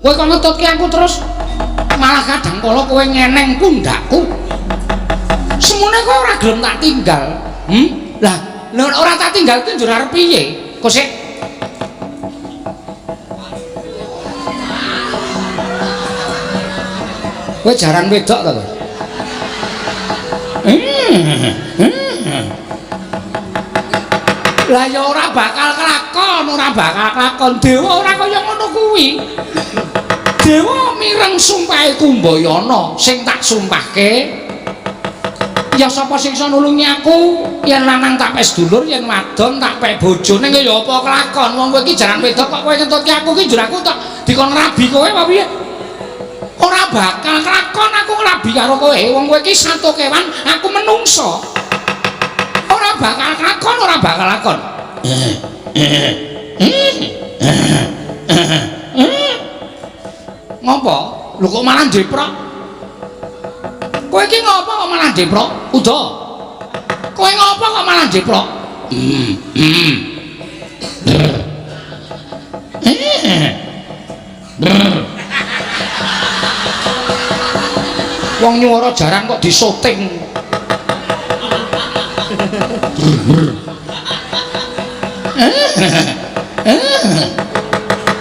Kowe kok ngetutke aku terus malah kadang kala kowe ngeneng pundakku. Semune kowe ora gelem tak tinggal. Lah, ora tak tinggal ki njur arep piye? Kok sik kowe jaran wedok ta to? Lah ya ora bakal kelakon, dewa ora kaya ngono kuwi. Dewa mireng sumpahe Kumbayana sing tak sumpahke. Ya sapa sing iso nulungi aku? Yen lanang tak pes dulur, yen wadon tak pek bojone ya apa kelakon. Wong kowe iki jaran wedok kok kowe ngentutke aku ki njur aku tok dikon rabi kowe apa piye? Ora bakal kelakon aku nglabi karo kowe. Wong kowe iki sato kewan, aku menungso. Ora bakal kelakon, ora bakal lakon. Ngopo? Lho kok malah deprok? Kowe iki ngopo kok malah deprok? Uda. Kowe ngopo kok malah deprok? Wong nyuwara jaran kok disoting.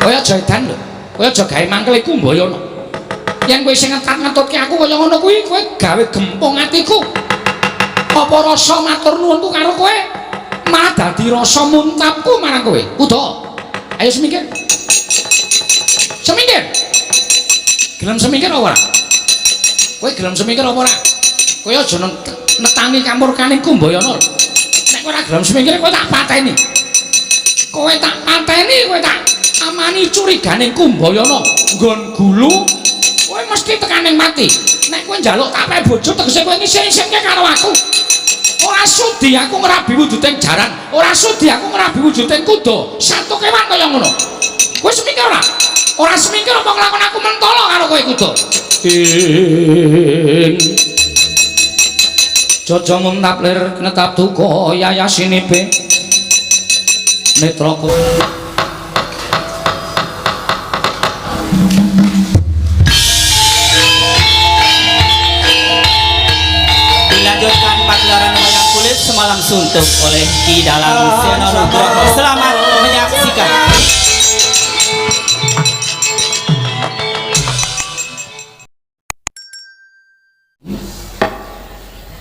Kowe aja edan lho. Kowe aja gawe mangkel iku Kumbayana. Yen kowe sing ngetat-ngetutke aku kaya ngono kuwi, kowe gawe gempung atiku. Apa rasa matur nuwunku karo kowe malah dadi rasa muntapku marang kowe. Uda. Ayo semingkir. Semingkir. Gelem semingkir apa ora? Kowe gelem semingkir apa ora? Kowe aja netangi kamurkane Kumbayana. Nek kowe ora gelem semingkir kowe tak pateni. Kowe tak pateni, kowe tak amani curigane Kumbayana nggon gulu. Kowe mesti tekaning mati. Nek kowe njaluk tak pek bojo tegese kowe ngisih-isihke karo aku. Ora sudi aku ngrabi wujuding jaran, ora sudi aku ngrabi wujuding kuda. Satu kewan kaya ngono. Kowe semingkir ora? Ora semingkir apa nglakon aku mentolo karo kowe kuda. Jojo muntap lir netap duka yayasinipe netraku. Dilanjutkan pagelaran wayang kulit semalam suntuk oleh Ki Dalang Seno Nugroho. Selamat menyaksikan.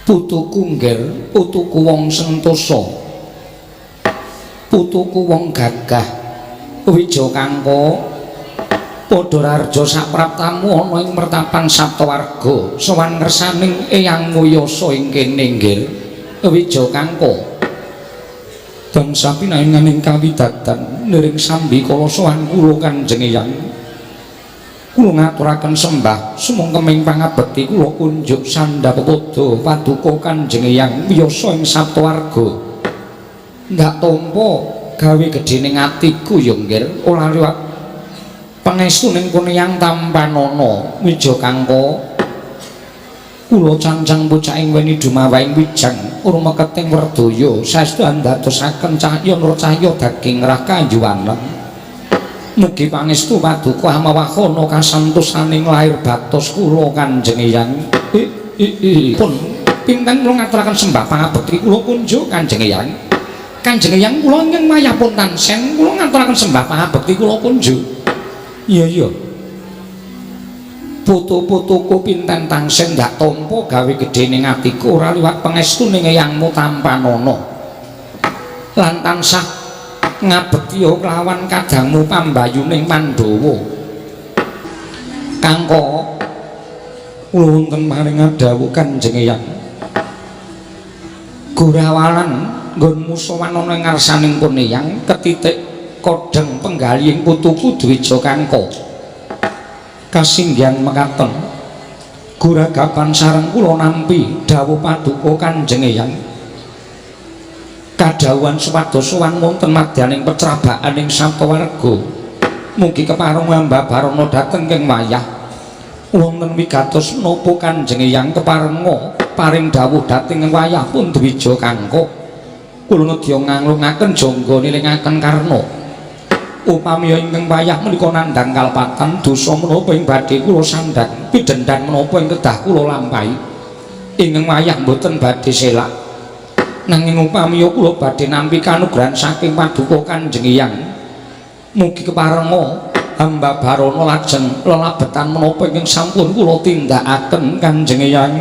Putuku ngger, putuku wong sentosa, putuku wong gagah, wija kangka padha rarja sapraptamu ana ing mertapan Saptawarga sowan ngersaning Eyang Nguyasa ing kene ngger, wija kangka bangsa pinainganing kawidadan niring sambi kala sowan kula Kanjeng Eyang. Kula ngaturaken sembah sumengkeming pangabekti kula kunjuk sandhapada paduka Kanjeng Eyang Wiyasa ing Saptawarga. Ndak tampa gawe gedhening atiku ya nggih ora liwat pangestuning Kuneyang Tampanana Wija kangka kula cancang bocahing weni dumawahing wijang urmeketing werdaya saestu andadosaken cahya nur cahya daging raka kanjuwanen. Mugi pangestu paduka Hamawahana kasantosaning lahir batos kula Kanjeng Eyang. Pun pinten kula ngaturaken sembah pangabekti kula kunjuk Kanjeng Eyang. Kanjeng Eyang kula ingkang mayapun tansen kula ngaturaken sembah pangabekti kula kunjuk. Iya. Foto-fotoku pinten tangsen ndak tampa gawe gedhening atiku ora liwat pangestuning Eyangmu Tampanana. Lan tansah ngabekti kelawan kadangmu pambayuning Pandhawa. Kangka kula wonten maring dawuh Kanjeng Eyang. Gurawalan nggon musawan ana ing ngarsaning Kuneyang ketitik kodheng penggalihing putuku Dwija Kangka. Kasinggihan mekaten guragapan sareng kula nampi dawuh paduka Kanjeng Eyang. Kadhawuhan supados sowan wonten madyaning pecrabakan ing Saptawarga. Mugi kepareng Mbabarana dhateng ing wayah wonten wigatos menapa Kanjeng Eyang keparenga paring dawuh dhateng ing wayah pun Dwija Kangka. Kula nedya nganglungaken jangga nilingaken karna upami ingkang wayah menika nandhang kalpatan dosa menapa ing badhe kula sandhang pidendhan menapa ing kedah kula lampahi ingkang wayah mboten badhe selak nanging upami kula badhe nampi kanugrahan saking paduka Kanjeng Hyang mugi keparenga hamba Barana lajeng lelabetan menapa ingkang sampun kula tindakaken Kanjeng Hyang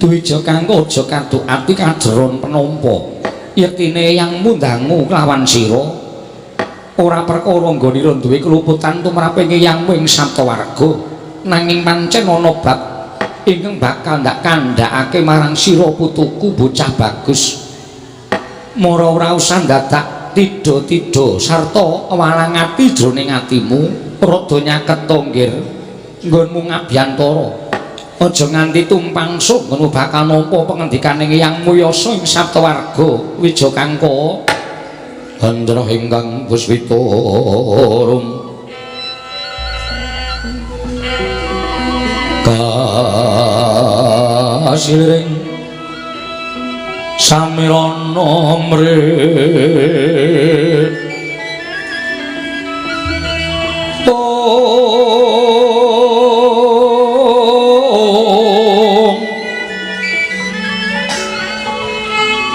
Dwija kanggo aja kaduk ati kajeron penampa yektine yang mundangu kelawan sira ora perkara nggone duwe keluputan tumraping Hyang ing Saptawarga nanging pancen ana bab ingkang bakal ndak kandhakake marang sira putuku bocah bagus mara ora usah dadak tidha-tidha sarta walang ati jroning atimu rada nyaket tonggir nggonmu ngabyantara aja nganti tumpang sok ngono bakal nampa pengendikane Hyang Muyasa ing Saptawarga Wijakangka Handra ingkang Puspitarum kasiring samirana mrit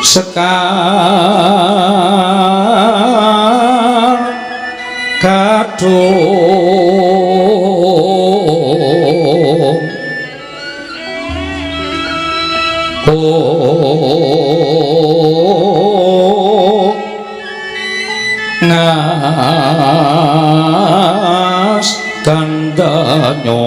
sekar kadung ngas kandanya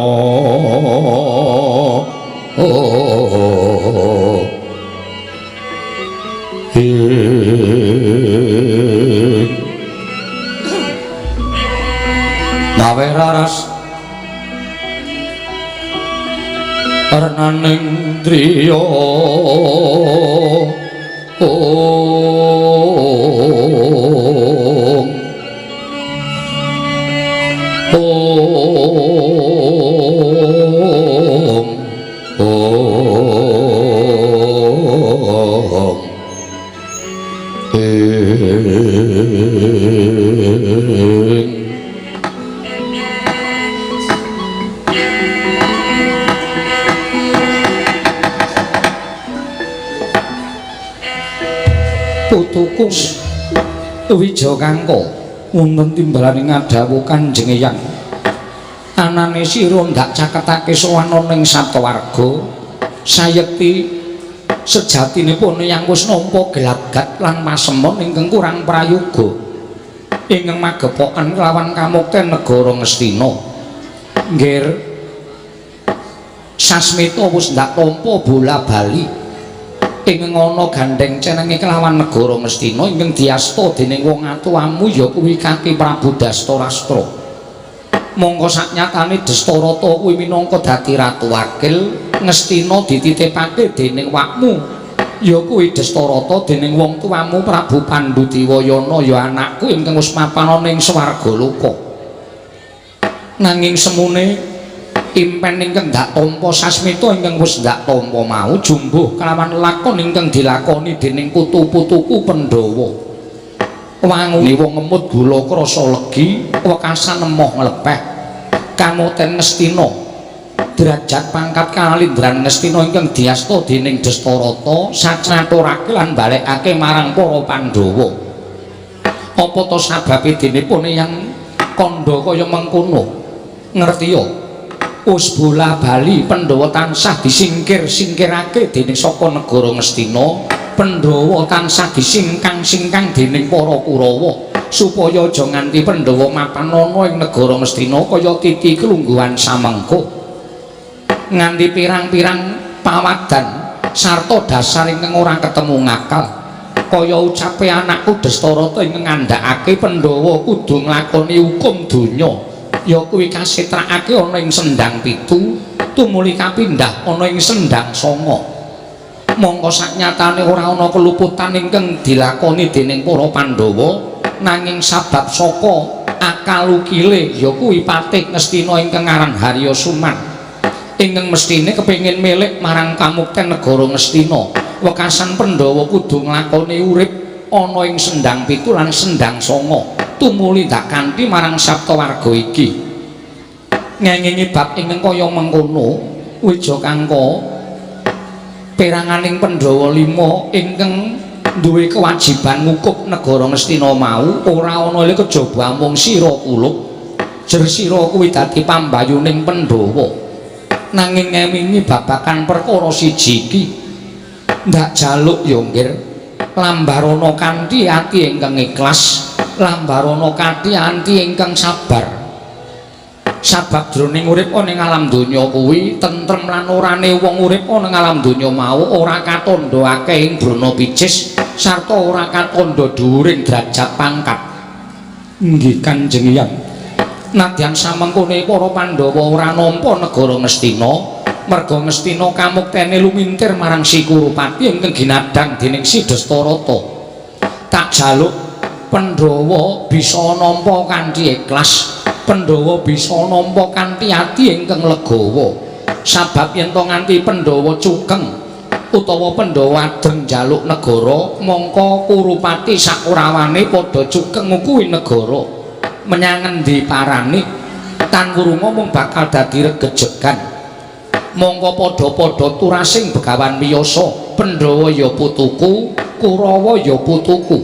gawe raras renaning driya putuku Wijakangka wonten timbalan ngadhawuh Kanjeng Hyang anane sira ndak caketake sowan ing Saptawarga sayekti sejatinipun Hyang wis nampa gelagat lan masemon ingkang kurang prayoga ingkang magepokan kelawan kamukten negara Ngastina nggir sasmita wis ndak tampa bola bali ingkang ana gandeng cenenge kelawan negara Ngastina ingkang diasta dening wong atuwamu ya kuwi Kaki Prabu Dastarastra mongko saknyatane Dastarata kuwi minangka dadi ratu wakil Ngastina dititipake dening wakmu ya kuwi Dastarata dening wong tuamu Prabu Pandhudiwayana ya anakku ingkang wis mapan ing Swargaloka nanging semune impen ingkang ndak tampa sasmita ingkang wis ndak tampa mau jumbuh kelawan lakon ingkang dilakoni dening putu-putuku Pandhawa wangunge wong ngemut gula krasa legi wekasan emoh nglepeh kamuten Ngastina derajat pangkat kalindran Ngastina ingkang diasta dening Dastarata sacaturake lan balekake marang para Pandhawa apa to sababe denipun Hyang kandha kaya mengkono ngerti ya wis bola bali Pandhawa tansah disingkir-singkirake dening saka negara Ngastina Pandhawa tansah disingkang-singkang dening para Kurawa supaya aja nganti Pandhawa mapan ana ing negara Ngastina kaya titi kelungguhan samengko nganti pirang-pirang pawadan sarta dasar ingkang ora ketemu ngakal kaya ucape anakku Dastarata ingkang ngandhakake Pandhawa kudu nglakoni hukum donya ya kuwi kasitrakake ana ing sendhang 7 tumuli kapindhah ana ing sendhang 9 mongko saknyatane ora ana keluputan ingkang dilakoni dening para Pandhawa nanging sabab saka akal ukile ya kuwi Patih Ngastina ingkang aran Haryasuman ingkang mestine kepengin milik marang kamukten negara Ngastina wekasan Pandhawa kudu nglakoni urip ana ing sendhang 7 lan sendhang 9 tumuli dak kanthi marang sapta warga iki ngengingi bab ingkang kaya mengkono Wija Kangka peranganing Pandhawa 5 ingkang duwe kewajiban ngukup negara Ngastina mau ora ana le kejaba mung sira kuluk jer sira kuwi dadi pambayuning Pandhawa nanging ngemingi babakan perkara siji iki ndak jaluk ya nggir lambarana kanthi ati ingkang ikhlas lambarana kanthi ati ingkang sabar sabab jroning urip ana ing alam donya kuwi tentrem lan orane wong urip ana ing alam donya mau ora katandha akeh ing brana picis sarta ora katandha dhuwuring derajat pangkat nggih Kanjeng Hyang nadyan samengkone para Pandhawa ora nampa negara Ngastina merga Ngastina kamuktene lumintir marang Si Kurupati ingkang ginadhang dening Si Dastarata tak jaluk Pandhawa bisa nampa kanthi ikhlas Pandhawa bisa nampa kanthi ati ingkang legawa sabab yen to nganti Pandhawa cukeng utawa Pandhawa adreng njaluk negara mongko Kurupati sakurawane padha cukeng kuwi negara menyang endi parane tan wurunga mung bakal dadi regejegan mongko padha-padha turasing begawan miyasa Pandhawa ya putuku Kurawa ya putuku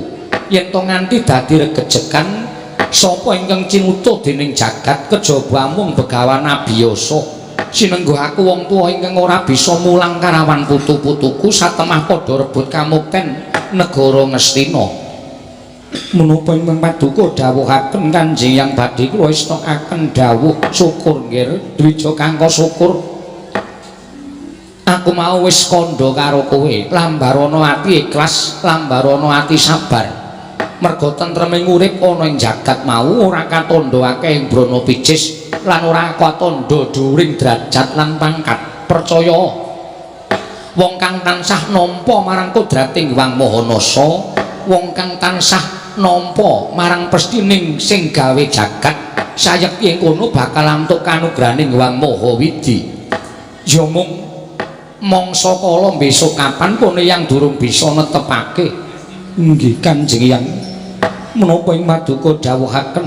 yen to nganti dadi regejegan sapa ingkang cinutuh dening jagat kejaba mung begawan abiyasa sinengguh aku wong tuwa ingkang ora bisa mulang karawan putu-putuku satemah padha rebut kamukten negara Ngastina menapa ingkang paduka dawuhaken Kanjeng Hyang badhe kula istakaken dawuh syukur nggih Dwija Kangka syukur aku mau wis kandha karo kowe lambarana ati ikhlas lambarana ati sabar merga tentreming urip ana ing jagat mau ora katandha akeh ing brana picis lan ora katandha dhuwuring derajat lan pangkat percaya wong kang tansah nampa marang kodrating Hyang Maha Nasa wong kang tansah nampa marang pestining sing gawe jagat sayekti ing kono bakal antuk kanugrahaning Hyang Maha Widhi ya mung mangsa kala besok kapan kene yang durung bisa netepake nggih Kanjeng Hyang menapa ing maduka dawuhaken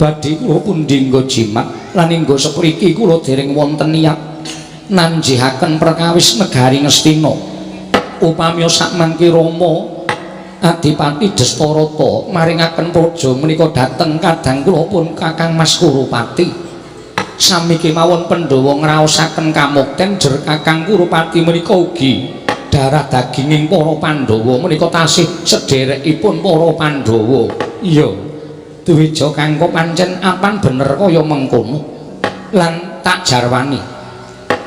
badhe kula pundi nggo jimat lan inggo sepriki kula dereng wonten niat nanjihaken perkawis negari Ngastina upami sakmangke Rama Adipati Dastarata maringaken praja menika dhateng kadang kula pun Kakang Mas Kurupati sami kemawon Pandhawa ngraosaken kamukten jer Kakang Kurupati menika ugi darah daginging para Pandhawa menika tasih sedherekipun para Pandhawa iya Dwija Kangka pancen apan bener kaya mengkono lan tak jarwani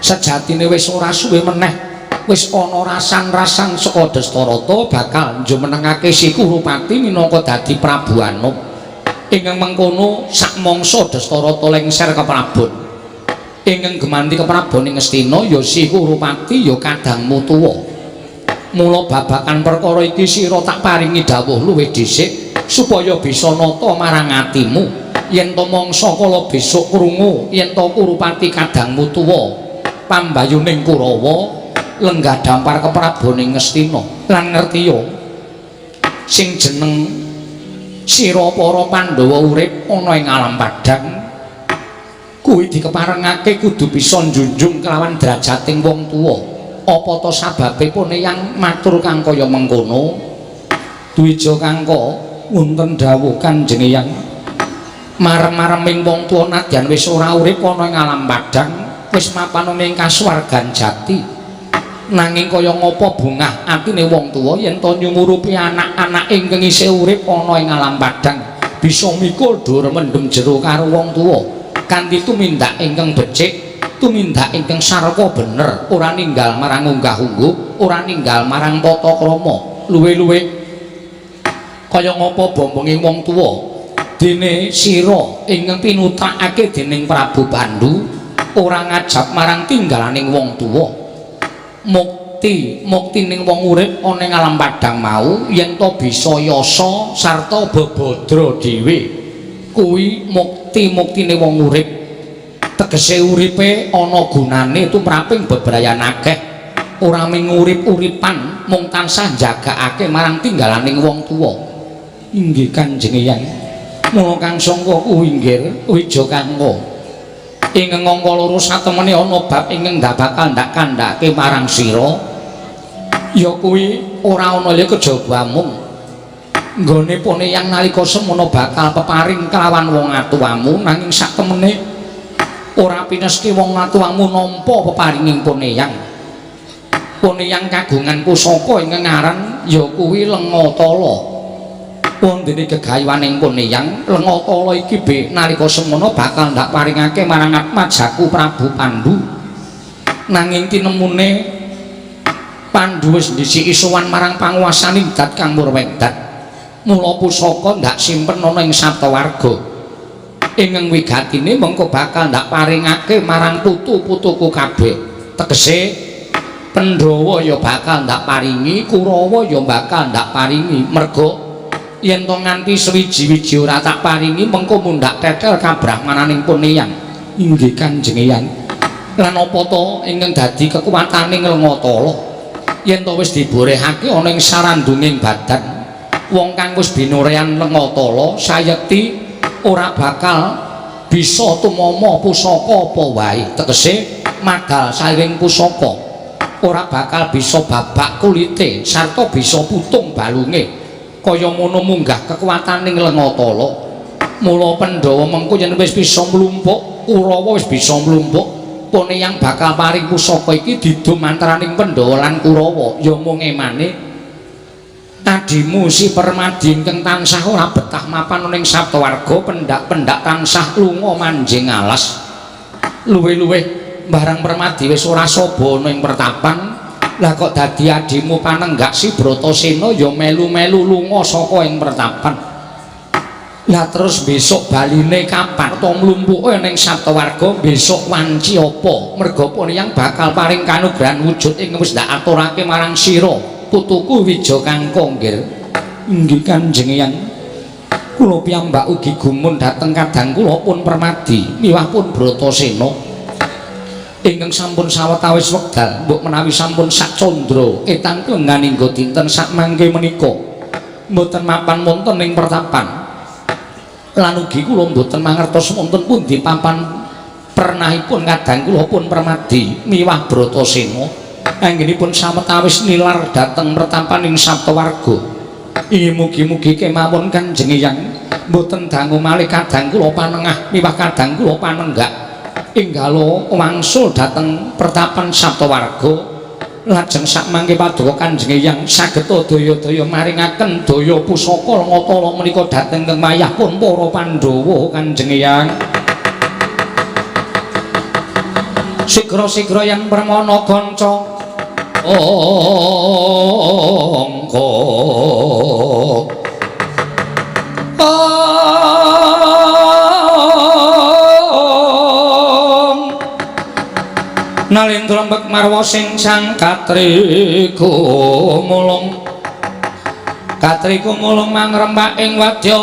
sejatine wis ora suwe meneh wis ana rasan-rasan saka Dastarata bakal njumenengake Si Kurupati minangka dadi Prabu Anom ingkang mengkono sak mangsa Dastarata lengser keprabon ingkang gemanti kepraboning Ngastina ya Si Kurupati ya kadangmu tuwa mula babakan perkara iki sira tak paringi dawuh luwih dhisik supaya bisa nata marang atimu yen to mangsa kala besok krungu yen to Kurupati kadangmu tuwa pambayuning Kurawa lenggah dampar kepraboning Ngastina lan ngertiya sing jeneng sira para Pandhawa urip ana ing alam padhang kuwi dikeparengake kudu bisa njunjung kelawan derajating wong tuwa apa to sababipun yang matur kang kaya mengkono Dwija Kangka wonten dawuh Kanjeng Hyang marem-mareming wong tuwa nadyan wis ora urip ana ing alam padhang wis mapan ing kasuwargan jati nanging kaya ngapa bungah atine wong tuwa yen to nyumurupi anak-anak ingkang isih urip ana ing alam padhang bisa mikul dur mendem jero karo wong tuwa kanthi tumindak ingkang becik tumindak ingkang sarwa bener ora ninggal marang unggah-ungguh ora ninggal marang tata krama luwe-luwe kaya ngapa bombonging wong tuwa dene sira ingkang pinutrakake dening Prabu Bandu ora ngajab marang tinggalaning wong tuwa muktining wong urip ana ing alam padhang mau yen to bisa yasa sarta bebadra dhewe kuwi muktine wong urip tegese uripe ana gunane tumraping bebrayan akeh ora mung urip-uripan mung tansah njagakake marang tinggalaning wong tuwa inggih Kanjeng Hyang Mula kang sangka kuwi inggih Wija Kangka. Ing angka loro satemene ana bab ingkang ndak bakal ndak kandhake marang sira. Ya kuwi ora ana ya kejaba amung. Nggone Poneyang nalika semono bakal peparing kelawan wong atuwamu nanging satemene ora pineski wong atuwamu nampa peparinging Poneyang. Poneyang kagungan pusaka ingkang aran ya kuwi Lengatala. Wondene gegayuwaning Poneyang Lengatala iki be nalika semono bakal ndak paringake marang Atmajaku Prabu Pandhu. Nanging tinemune Pandhu wis ndhisiki sowan marang panguwasaning dat kang Murwedat. Mula pusaka ndak simpen ana ing Saptawarga. Ing wigatine mengko bakal ndak paringake marang putu-putuku kabeh. Tegese Pandhawa ya bakal ndak paringi, Kurawa ya bakal ndak paringi. Merga yen to nganti swiji-wiji ora tak paringi mengko mundhak tetel kabrahmananing Poneyang. Inggih Kanjeng Eyang. Lan apa to ingkang dadi kekuwataning Lengatala? Yen to wis diborehake ana ing sarandunging badan, wong kang wis binorean Lengatala sayekti ora bakal bisa tumama pusaka apa wae. Tegese madal sairing pusaka ora bakal bisa babak kulite sarta bisa putung balunge. Kaya ngono munggah kekuwataning Lengatala. Mula Pandhawa mengko yen wis bisa mlumpuk, Kurawa wis bisa mlumpuk, Poneyang bakal paring pusaka iki didum antaraning Pandhawa lan Kurawa. Ya mung emane adimu si Permadi ingkang tansah ora betah mapan ning Saptawarga, pendak-pendak tansah lunga manjing alas. Luwih-luwih barang Permadi wis ora saba ning pertapan. Lah kok dadi adimu Panenggak si Bratasena ya melu-melu lunga saka ing pertapan. Lah terus besok baline kapan? To mlumpuke ning Saptawarga besok wanci apa? Merga Poneyang bakal paring kanugrahan wujud ing wis ndak aturake marang sira, putuku Wija Kangka nggih. Inggih Kanjeng Eyang. Kula piyambak ugi gumun dhateng kadang kula pun Permadi miwah pun Bratasena. Ingkang sampun sawetawis wekdal mbok menawi sampun sak candra etang lenganingga dinten sak mangke menika mboten mapan wonten ing pertapan lan ugi kula mboten mangertos wonten pundi papan pernahipun kadang kula pun Permadi miwah Bratasena anggenipun sawetawis nilar dhateng pertapaning Saptawarga. Inggih mugi-mugi kemawon Kanjeng Eyang mboten dangu malih kadang kula panengah miwah kadang kula Panenggak inggalo wangsul dhateng pertapan Saptawarga lajeng sakmangke paduka Kanjeng Eyang saged daya-daya maringaken daya pusaka Lengatala menika dhateng teng mayahipun para Pandhawa Kanjeng Eyang. Sigra-sigra yang permana kanca angka Nalendra mbek marwa sing sang katriku mulung mangrembak ing wadya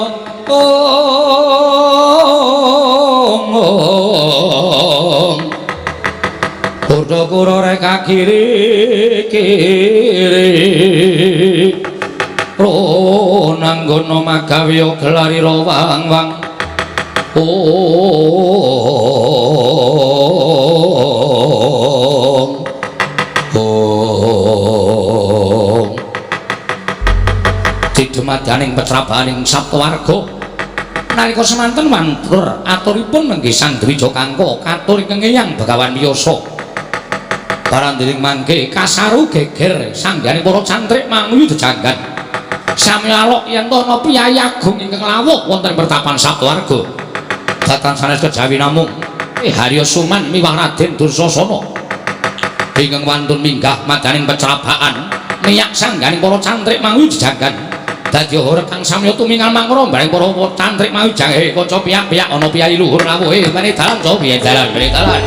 Kudha kura reka kiri nanggono magawe gelari wang-wang dumadaning petrabaning Saptawarga nalika semanten wantur aturipun nenggih Sang Dwija Kangka katur ingkang Eyang Begawan Wiyasa barandiring mangke kasaru geger sangganing para cantrik manguyu dejangan sami alok yen to ana piyayi agung ingkang lawuh wonten pertapan Saptawarga datan sanes kejawi namung Harya Suman miwah Raden Dursasana ingkang wantun minggah madaning pecrabaan miyak sangganing para cantrik manguyu dejangan dadi ora kang samya tumingal mangro bareng para cantrik mau jange kanca piyak-piyak ana piyayi luhur lawuhe mene dalan so piye dalan mene dalan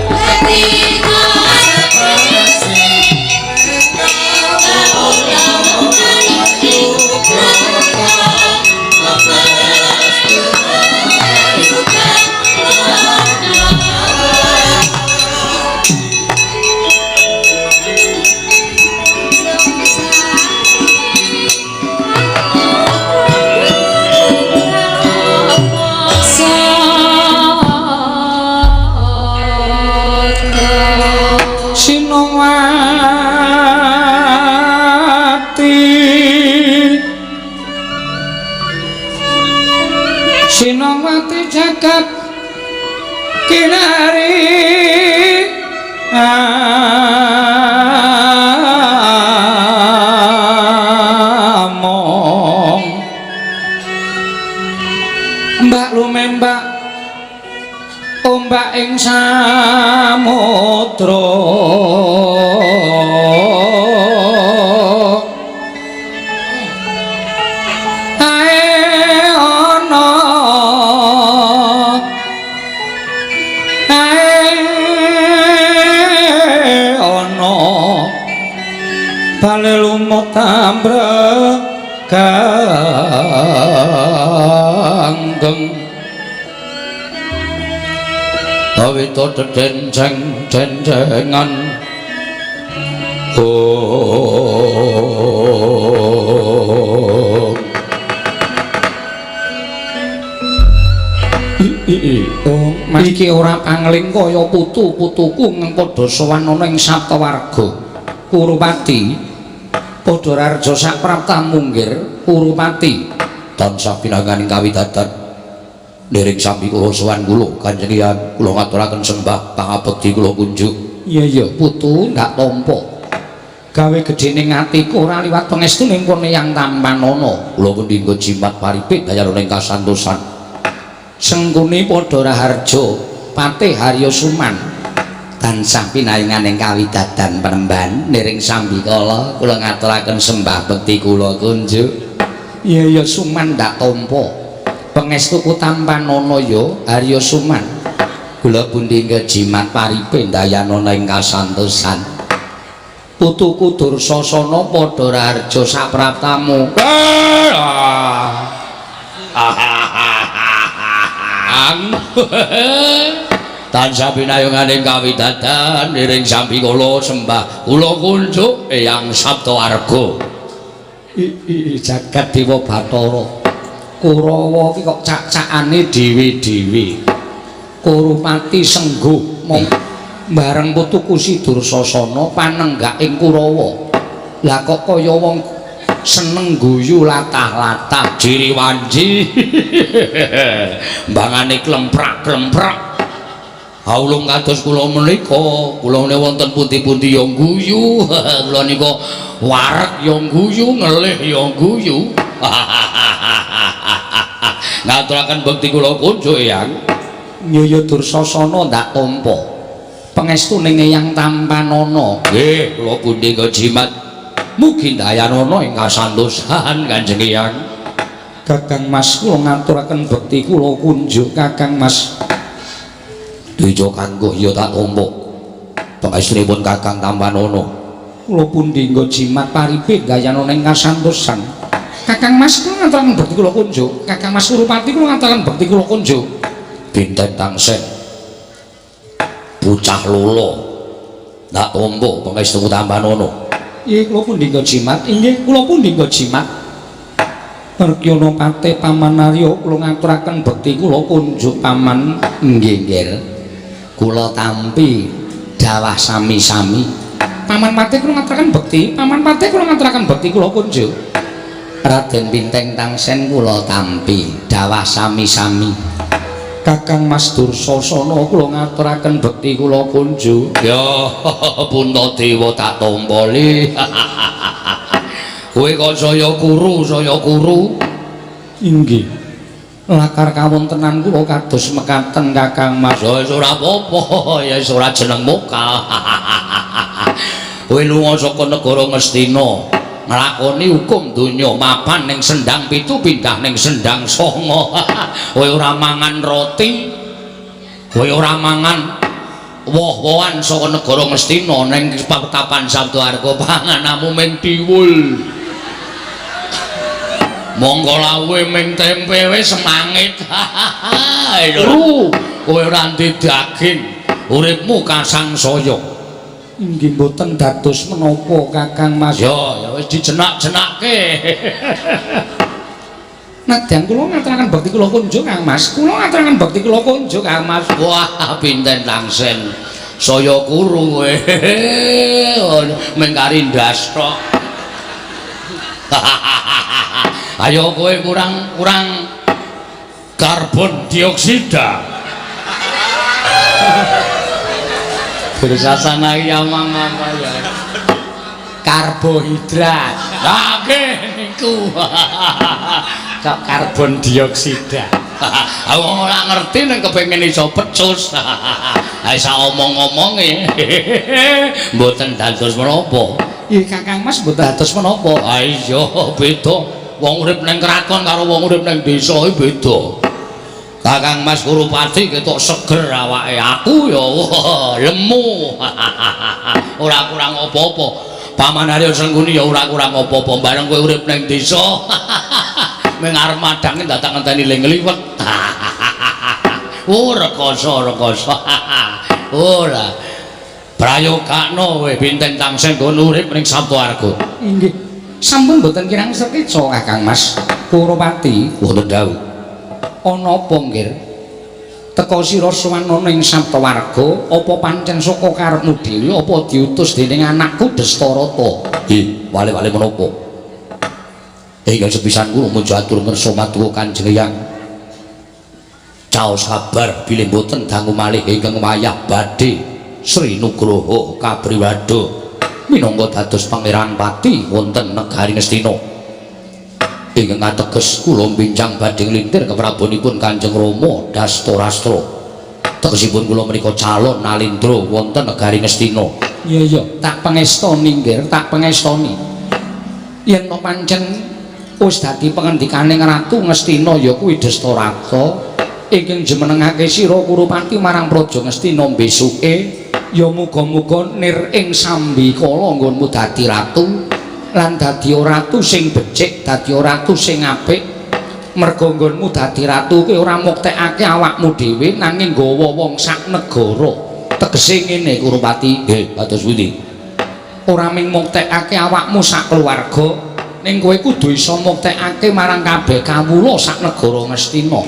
malaikat kinari among mbak lumembak ombak ing samudra bale lumut tambreganggeng awita denceng-dencengan iki ora pangling kaya putu-putuku ngeng padha sowan ana ing Saptawarga Kurupati padha rarja sak prapta munggir Kurupati tansah pinanganing kawidadan ndereng sami kula sowan kula Kanjeng Hyang kula ngaturaken sembah pangabekti kula kunjuk iya putu ndak tampa gawe gedhening atiku ora liwat pangestuning kene Hyang Tampanana kula pendhingga jimat paripit dayaning kasantosan sengkuni padha raharja patih Harya Suman tansah pinaringaning kawidadan penemban nering sambikala kula ngaturaken sembah bekti kula kunjuk iya Suman ndak tampa pangestuku Tampanana ya Harya Suman kula pundhingga jimat paripin dayanana ing kasantosan putuku Dursasana padha raharja sapraptamu tansah pinayunganing kawidadan nering sambikala sembah kula kunjuk Eyang Saptawarga jagat Dewa Bathara Kurawa iki kok cak-cakane dhewe-dhewe Kurupati sengguh bareng putuku si Dursasana panenggak ing Kurawa lah kok kaya wong seneng guyu latah-latah jiriwanji mbangane klemprak-klemprak haulung kados kula menika kula menika wonten pundi-pundi ya guyu kula nika wareg ya guyu ngelih ya guyu ngaturaken bekti kula kunjuk Eyang nyaya Dursasana ndak tampa pangestuning Eyang Tampanana nggih kula pundhingga jimat mugi dayanana ing kasantosan Kanjeng Hyang Kakang Mas kula ngaturaken bekti kula kunjuk Kakang Mas Deja kanggo ya tak tampa pangestunipun Kakang Tampanana kula pundhingga jimat paripit dayanana ing kasantosan Kakang Mas kula ngaturaken bekti kula kunjuk Kakang Mas Kurupati kula ngaturaken bekti kula kunjuk Binten Tangsen bocah lolo ndak tampa pangestu Tampanana iya kula pundhingga jimat inggih kula pundhingga jimat Merkyana Patih Paman Arya kula ngaturaken bekti kula kunjuk paman nggih kula tampi dawah sami-sami Paman Patih kula ngaturaken bekti Paman Patih kula ngaturaken bekti kula kunjuk Raden Binteng Tangsen kula tampi dawah sami-sami Kakang Mas Dursasana kula ngaturaken bekti kula kunjuk ya Puntadewa tak tampa li kowe kok saya kuru inggih lakar kawontenan kula kados mekaten Kakang Mas ya ora apa-apa ya ora jeneng muka kowe lunga saka negara Ngastina nglakoni hukum donya mapan ning sendang 7 pindah ning sendang 9 kowe ora mangan roti kowe ora mangan woh-wohan saka negara Ngastina ning Patapan Saptawarga panganamu ming diwul monggo lawe ming tempe wis semangit kowe ora ndek daging uripmu kasangsaya inggih mboten dados menapa Kakang Mas ya wis dijenak-jenakke nadyan kula ngaturaken bekti kula kunjuk Kang Mas kula ngaturaken bekti kula kunjuk Kang Mas wah Binten Tangsen saya kuru kowe mengkari ndas tok ayo kowe kurang karbon dioksida. Bersasana ya mama ya. Karbohidrat. Lah niku. Kok karbon dioksida. Aku ora ngerti nek kepengin iso pecus. Ha isa omong-omonge. Mboten dados menapa. Iya Kakang Mas mboten dados menapa. Ha iya beda. Wong urip ning kraton karo wong urip ning desa iki beda. Kakang Mas Kurupati ketok seger awake, aku ya lemu. Ora kurang apa-apa. Paman Arya Sengkuni ya ora kurang apa-apa bareng kowe urip ning desa. Ming arep madange datang ngenteni ling liwet. Oh rekoso. Ora. Prayogakno kowe bintang tangsih nggon urip ning Saptawarga. Inggih. Sampun mboten kirang sekeca Kakang Mas Kurupati. Wonten dawuh. Ana apa nggih? Teka sira suwana ning Saptawarga apa pancen saka karepmu dhewe apa diutus dening anakku Destarata? Nggih, wale-wale menapa? Ingkang sepisan kula mujo atur ngersa matur Kanjeng Hyang. Caos kabar bilih boten dangu malih ingkang wayah badhe Sri Nugroho Kapriwada minangka dados pangeran pati wonten negari Ngastina. Ingkang ateges kula bincang badhe nglintir keprabonipun Kanjeng Rama Dastarastra. Tegesipun kula menika calon nalindra wonten negari Ngastina. Iya, tak pangestoni nggih, tak pangestoni. Yen to pancen wis dadi pangendikaning Ratu Ngastina ya kuwi Dastarata ingkang jemenengake sira Kurupati marang Praja Ngastina besuke ya muga-muga nir ing sambikala nggonmu dadi ratu lan dadi ratu sing becik, dadi ratu sing apik. Merga nggonmu dadi ratu ki ora muktekake awakmu dhewe nanging nggawa wong sak negara. Tegese ngene Kurupati, nggih, kados pundi? Ora mung muktekake awakmu sak keluarga, ning kowe kudu iso muktekake marang kabeh kawula sak negara Ngastina.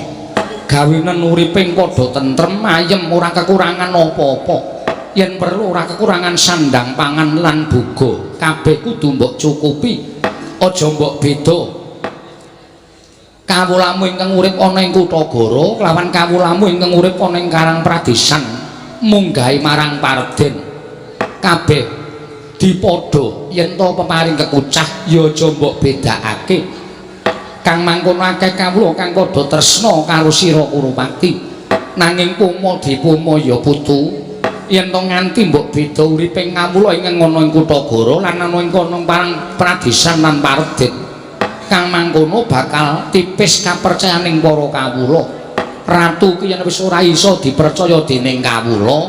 Gawenen uriping padha tentrem, ayem, ora kekurangan apa-apa. Yen perlu ora kekurangan sandang pangan lan buga, kabeh kudu mbok cukupi. Aja mbok beda. Kawulamu ingkang urip ana ing Kutagara kelawan kawulamu ingkang urip ana ing Karang Pradesan munggahi marang Parden. Kabeh dipadha yen to peparing kekucah ya aja mbok bedakake. Kang mangkono akeh kawula kang padha tresna karo sira Kurupati. Nanging puma dipuma ya putu. Yen to nganti mbok beda uriping kawula ingkang ana ing Kutagara lan ana ing kono Parang Pradesan lan Parden. Kang mangkono bakal tipis kapercayaning para kawula. Ratu ki yen wis ora iso dipercaya dening kawula,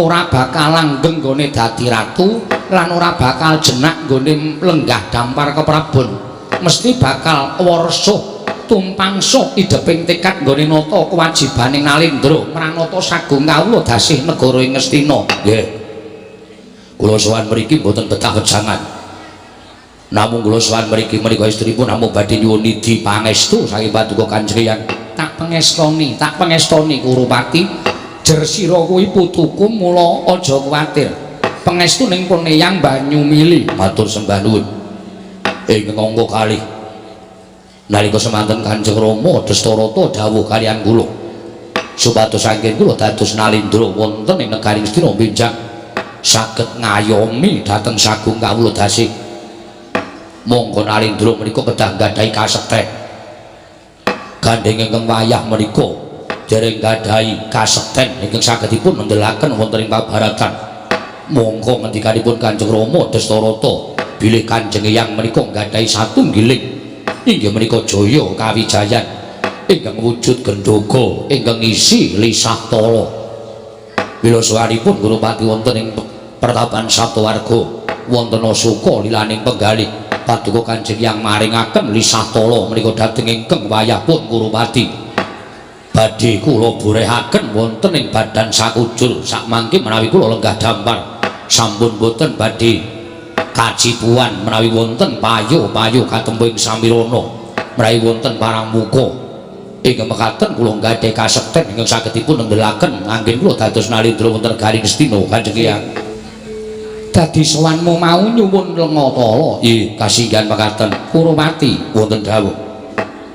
ora bakal langgeng nggone dadi ratu lan ora bakal jenak nggone lenggah dampar keprabon. Mesti bakal warsa tumpangsa ideping tekad nggone nata kewajibaning nalindra pranata sagung kawula dasih negara ing Ngastina. Nggih. Kula sowan mriki mboten betah wejangan. Namung kula sowan mriki menika istripun namung badhe nyuwun nidhi pangestu saking paduka Kanjeng Hyang. Tak pangestoni Kurupati. Jer sira kuwi putuku mula aja kuwatir. Pangestu ning Poneyang Banyumili. Matur sembah nuwun. Ingkang angka kalih. Nalika semanten Kanjeng Rama Dastarata dawuh kaliyan kula supados saking kula dados nalindra wonten ing negari Ngastina benjang saged ngayomi dhateng sagung kawula dasih. Monggo nalindra menika kedah gadhahi kasekten. Gandeng ingkang wayah menika dereng gadhahi kasekten ingkang sagedipun ngendhelaken wonten ing pabaratan. Monggo ngendikanipun Kanjeng Rama Dastarata bilih Kanjeng Hyang menika gadhahi satunggiling inggih menika jaya kawijayan ingkang wujud gendhoga ingkang isi lisah tala. Bila sawanipun Kurupati wonten ing pertapan Saptawarga wonten suka lilaning penggalih paduka Kanjeng Hyang maringaken lisah tala menika dhateng ingkang wayahipun Kurupati badhe kula borehaken wonten ing badan sakujur sakmangke menawi kula lenggah dampar sampun boten badhe kacipuan menawi wonten payu-payu katembing samirana menawi wonten parang muka ingkang mekaten kula gadhah kasekten ingkang sagedipun ngendhelaken anggen kula dados nalindra wonten negari Ngastina Kanjeng Hyang. Dadi sowanmu mau nyuwun lenga tala. Nggih, kasinggihan mekaten Kurupati wonten dawuh.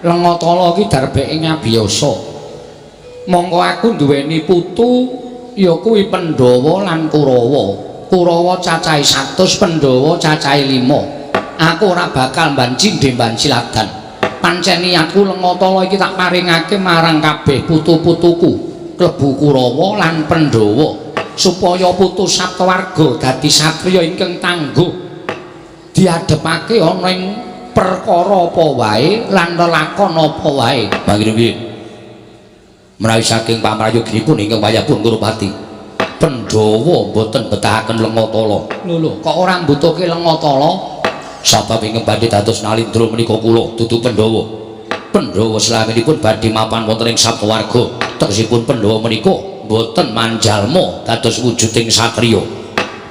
Lengatala iki darbeke ngabiyasa. Mongko aku duweni putu ya kuwi Pandhawa lan Kurawa. Kurawa cacahe 100, Pandhawa cacahe 5. Aku ora bakal mbanci ndembanci ladan. Pancen niatku Lengatala iki tak paringake marang kabeh putu-putuku, klebu Kurawa lan Pandhawa, supaya putu Saptawarga dadi satriya ingkang tangguh diadepake ana ing perkara apa wae lan lelakon apa wae. Mangke piye? Menawi saking pamrayoginipun ingkang wayahipun Kurupati, Pandhawa boten betahaken Lengatala. Lho, kok ora mbutuhke Lengatala? Sabab ingkang badhe dados Nalindra menika kula dudu Pandhawa. Pandhawa slaminipun badhe mapan wonten ing Saptawarga. Tegesipun Pandhawa menika boten manjalma dados wujuding satriya.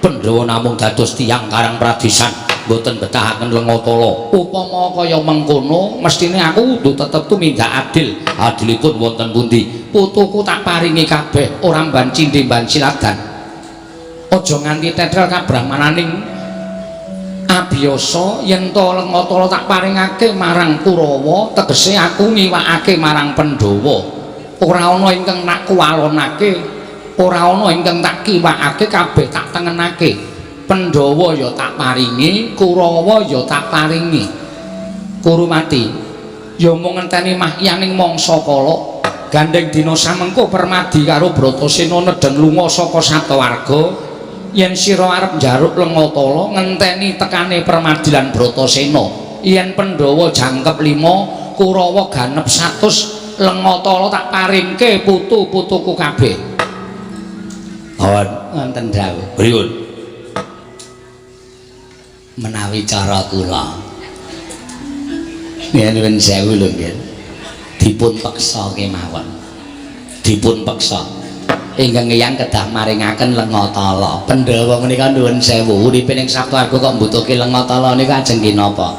Pandhawa namung dados tiyang karang pradesan, boten betahaken Lengatala. Upama kaya mengkono, mestine aku kudu tetep tumindak adil. Adilipun wonten pundi? Putuku tak paringi kabeh, ora mbanci ndembanci ladan. Aja nganti tetel kabrahmananing abiyasa yen to Lengatala tak paringake marang Kurawa, tegese aku ngiwakake marang Pandhawa. Ora ana ingkang tak kuwalonake, ora ana ingkang tak kiwakake, kabeh tak tengenake. Pandhawa ya tak paringi, Kurawa ya tak paringi. Kurumati ya mung ngenteni mahyaning mangsa kala. Gandeng dina samengko Permadi karo Bratasena nedheng lunga saka Saptawarga. Yen sira arep njaruk Lengatala, ngenteni tekane Permadi lan Bratasena. Yen Pandhawa jangkep 5, Kurawa ganep 100, Lengatala tak paringke putu-putuku kabeh. Awan Wonten dawuh. pripun? Menawi cara kula nyuwun sewu lho nggih, dipun peksa kemawon, dipun peksa ingkang eyang kedah maringaken Lengatala. Pandhawa menika nuwun sewu, uripe ning Saptawarga kok mbutuhke Lengatala niku ajeng kinapa?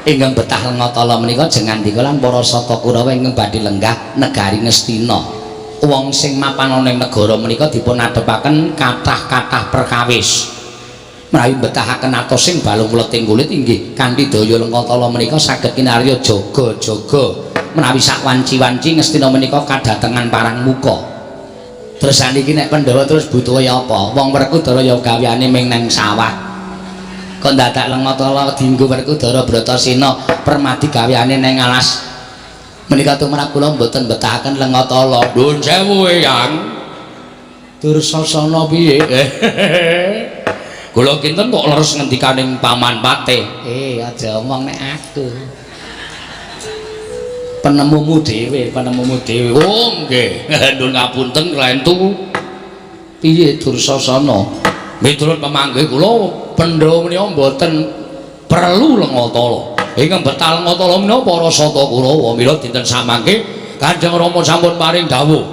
Ingkang betah Lengatala menika jengandika lan para sata Kurawa ingkang badhe lenggah negari Ngastina. Wong sing mapan ana ing negara menika dipun adepaken kathah-kathah perkawis. Menawi betahaken atosing balung mleting kulit inggih kanthi daya Lengatala menika saged kinarya jaga-jaga. Menawi sak wanci-wanci Ngastina menika kadatengan parang muka. Terus saniki nek Pandhawa terus butuh apa? Wong Werkudara ya gaweane ming nang sawah. Kok dadak Lengatala dienggo Werkudara Bratasena, Permadi gaweane nang alas. Menika tumrap kula mboten betahaken Lengatala. Nuwun sewu Eyang. Dursasana piye? Kula kinten kok leres ngendikaning Paman Pate. Aja omong nek aku. Penemumu dhewe, penemumu dhewe. Oh nggih, nuwun ngapunten Klentu. Piye Dursasana? Miturut pamanggih kula, Pandhawa menika mboten perlu Lengatala. Ingkang betah Lengatala menika para sata Kurawa. Mila dinten samangke Kanjeng Rama sampun paring dawuh.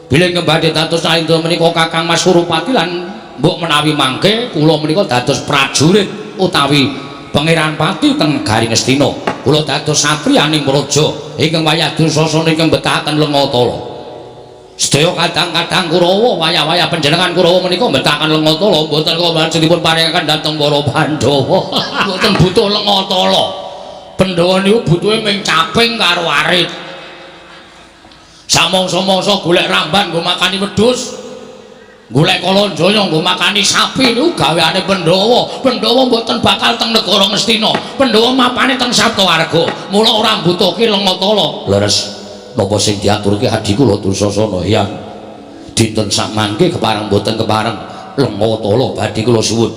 Bilih kembali dados Nalindra menika Kakang Mas Surupati lan mbok menawi mangke kula menika dados prajurit utawi Pangeran Pati teng negari Ngastina. Kula dados satriyaning praja ingkang wayah Dursasana ingkang betahaken Lengatala. Sedaya kadang-kadang Kurawa wayah-wayah panjenengan Kurawa menika betahaken Lengatala mboten kok lajeng dipun paringaken dhateng para Pandhawa. Mboten butuh Lengatala. Pandhawa niku butuhe ming caping karo arit. Samangsa-mangsa golek ramban nggo makani wedhus. Golek kalonjaya nggo makani sapi niku gaweane Pandhawa. Pandhawa mboten bakal teng negara Ngastina. Pandhawa mapane teng Saptawarga. Mula ora mbutuhke Lengatala. Leres napa sing diaturke adi kula Dursasana Hyang. Dinten samangke kepareng mboten kepareng Lengatala badhe kula suwun.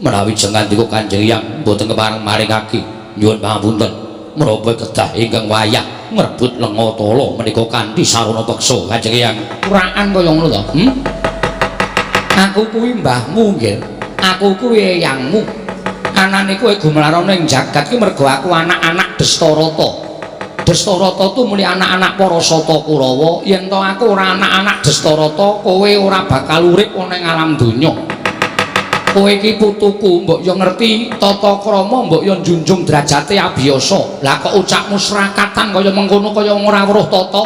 Menawi jengandika Kanjeng Hyang mboten kepareng maringake nyuwun pangapunten. Menapa kedah ingkang wayah ngrebut Lengatala menika kanthi sarana peksa Kanjeng Hyang. Kuraan kaya ngono to? Aku kuwi mbahmu nggih. Aku kuwi eyangmu. Anane kowe gumlarana ing jagat ki mergo aku anak-anak Dastarata. Dastarata tu muli anak-anak para sata Kurawa. Yen to aku ora anak-anak Dastarata, kowe ora bakal urip ana ing alam donya. Kowe iki putuku, mbok yo ngerti tata krama, mbok yo njunjung derajate abiyasa. Lah kok ucapmu srakatan kaya mengkono kaya ora weruh tata.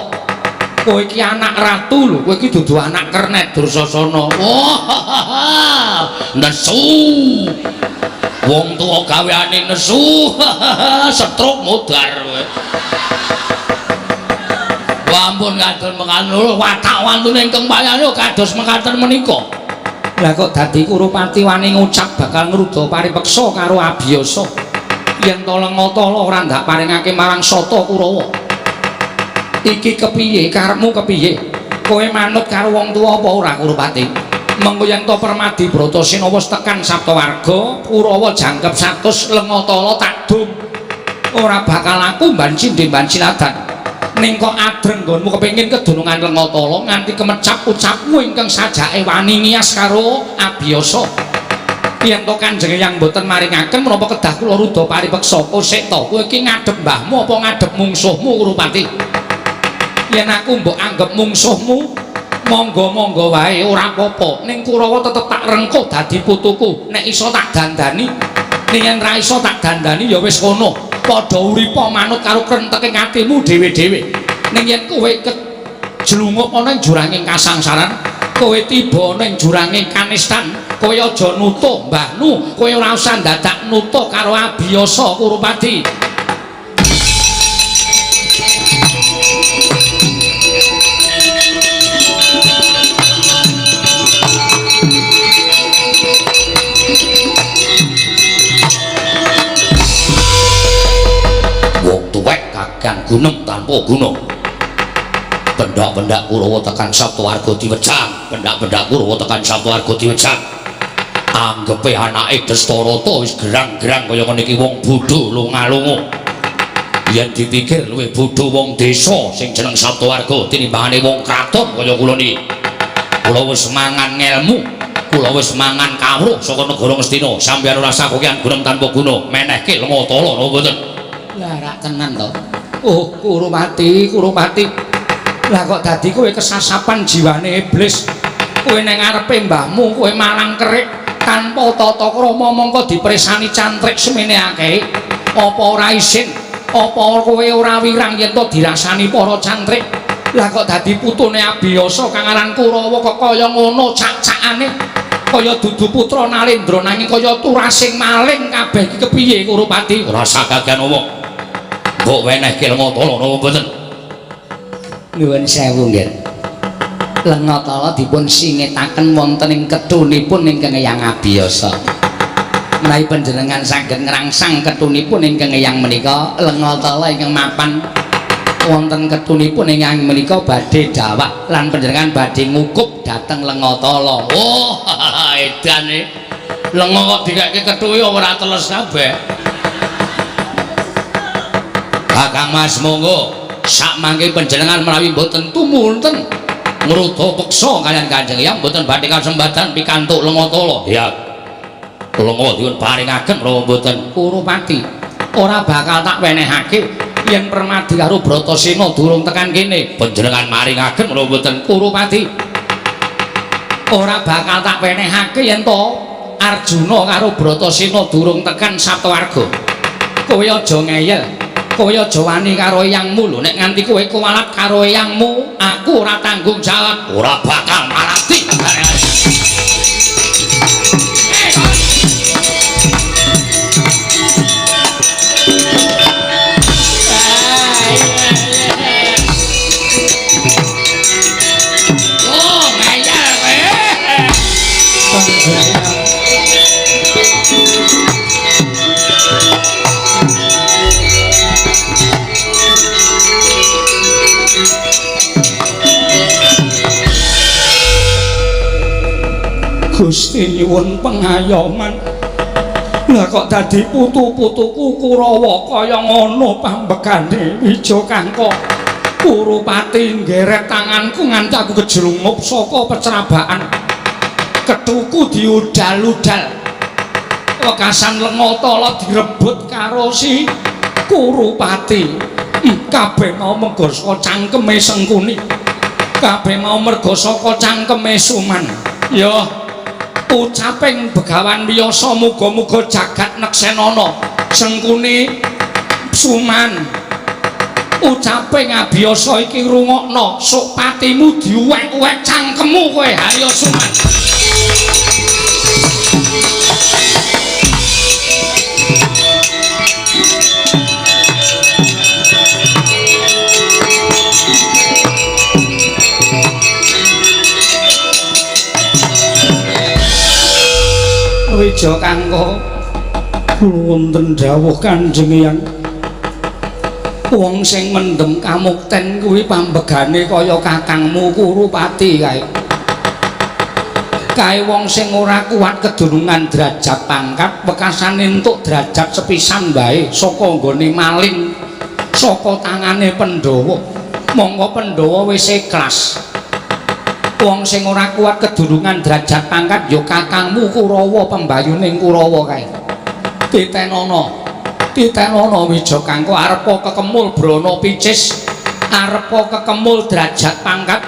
Kowe iki anak ratu lho, kowe iki dudu anak kernet Dursasana. Wah, nesu. Wong tuwa gaweane nesu, setruk modar kowe. Ampun kadon mekaten watak wantune ingkang payane kados mekaten menika. Lah kok dadi Kurupati wani ngucap bakal ngruda paripeksa karo Abiyasa. Yen to Lengatala ora ndak paringake marang Sata Kurawa. Iki kepiye karepmu kepiye? Kowe manut karo wong tuwa apa ora Kurupati? Mengko yen to Permadi Bratasena wis tekan Saptawarga, Kurawa jangkep 100 Lengatala tak dum. Ora bakal aku mban cindhe mban ciladan. Ning kok adreng nggonmu kepengin kedunungan Lengatala nganti kemecap ucapmu ingkang sajake wani ngias karo Abiyasa. Yen to Kanjeng Hyang mboten maringaken menapa kedah kula rudha paripeksa sik to kowe iki ngadhep mbahmu apa ngadhep mungsuhmu Kurupati? Yen aku mbok anggap mungsuhmu monggo-monggo wae ora apa-apa ning Kurawa tetep tak rengkuh dadi putuku nek iso tak dandani ning yen ra iso tak dandani ya wis kono padha uripa manut karo krenteking atimu dhewe-dhewe ning yen kowe kejlungup ana ing juranging kasangsaran kowe tiba ning juranging kanistan kowe aja nutuh mbahmu kowe ora usah dadak nutuh karo Abiyasa Kurupati. Kang gunung tanpa gunung. Pendak-pendak Kurawa tekan Saptawarga diwejang, pendak-pendak Kurawa tekan Saptawarga diwejang. Anggepe anake Dastarata wis gerang-gerang kaya ngene iki wong bodho lunga-lunga. Yen dipikir luwih bodho wong desa sing jeneng Saptawarga tinimbangane wong kraton kaya kula niki. Kula wis mangan ngelmu, kula wis mangan kawruh saka negara Ngastina. Sampeyan ora sakokian gunung tanpa gunung, menehke Lengatala napa mboten? Lah rak tenan to. Oh, Kurupati, Kurupati. Lah kok dadi kowe kesasapan jiwane iblis. Kowe ning ngarepe mbahmu, kowe malang kerik tanpa tata krama mongko dipresani cantrik semene akeh. Apa ora isin? Apa kowe ora wirang yen to dirasani para cantrik? Lah kok dadi putune Abiyasa kang aran Kurawa kok kaya ngono cak-cakane. Kaya dudu putra Nalendra nanging kaya turasing maling kabeh iki kepiye Kurupati? Ora sakagan omong. Mbok wenehke Lengatala napa mboten? Nuwun sewu nggih. Lengatala dipun singetaken wonten ing ketunipun ingkang Hyang Abiyasa. Menawi panjenengan saged ngrangsang ketunipun ingkang Hyang menika, Lengatala ingkang mapan wonten ketunipun ingkang menika badhe dawak lan panjenengan badhe ngukup dhateng Lengatala. Oh, edane. Lenga kok dikake kethuke ora teles kabeh. Kakang Mas monggo sak mangke panjenengan menawi mboten tumunten ngruda peksa kaliyan Kanjeng Hyang mboten badhe kasempatan pikantuk Lengatala. Ya. Lenga dipun paringaken ora mboten Kurupati. Ora bakal tak wenehake yen Permadi karo Bratasena durung tekan kene. Panjenengan maringaken ora mboten Kurupati. Ora bakal tak wenehake yen to Arjuna karo Bratasena durung tekan Saptawarga. Kowe aja ngeyel. Kowe aja wani karo eyangmu lho, nek nganti kowe kuwalat karo eyangmu, aku ora tanggung jawab. Ora bakal malati. Oh, ngeyel kowe. Gusti nyuwun pengayoman. Lah kok dadi putu-putuku Kurawa kaya ngono pambekane Wijakangka. Kurupati nggeret tanganku nganti aku kejlungup saka pecrabaan. Kethuku diudal-udal. Wekasan Lengatala direbut karo si Kurupati. Kabeh mau merga saka cangkeme Sengkuni. Kabeh mau merga saka cangkeme Suman. Ya ucaping Begawan Wiyasa muga-muga jagat neksenana Sengkuni Suman. Ucaping Abiyasa iki rungokno sok patimu diuwek-uwek cangkemmu kowe Harya Suman. Wijo Kangko kula wonten dawuh Kanjeng Hyang wong sing mendem kamukten kuwi pambegane kaya kakangmu Kurupati kae. Kae wong sing ora kuat kedurungan derajat pangkat bekasane entuk derajat sepisan bae saka nggone maling saka tangane Pandhawa. Monggo Pandhawa wis ikhlas. Wong sing ora kuat kedurungan derajat pangkat ya kakangmu Kurawa pembayuning Kurawa kae. Titenono Wijo Kangko arepa kekemul brana picis, arepa kekemul derajat pangkat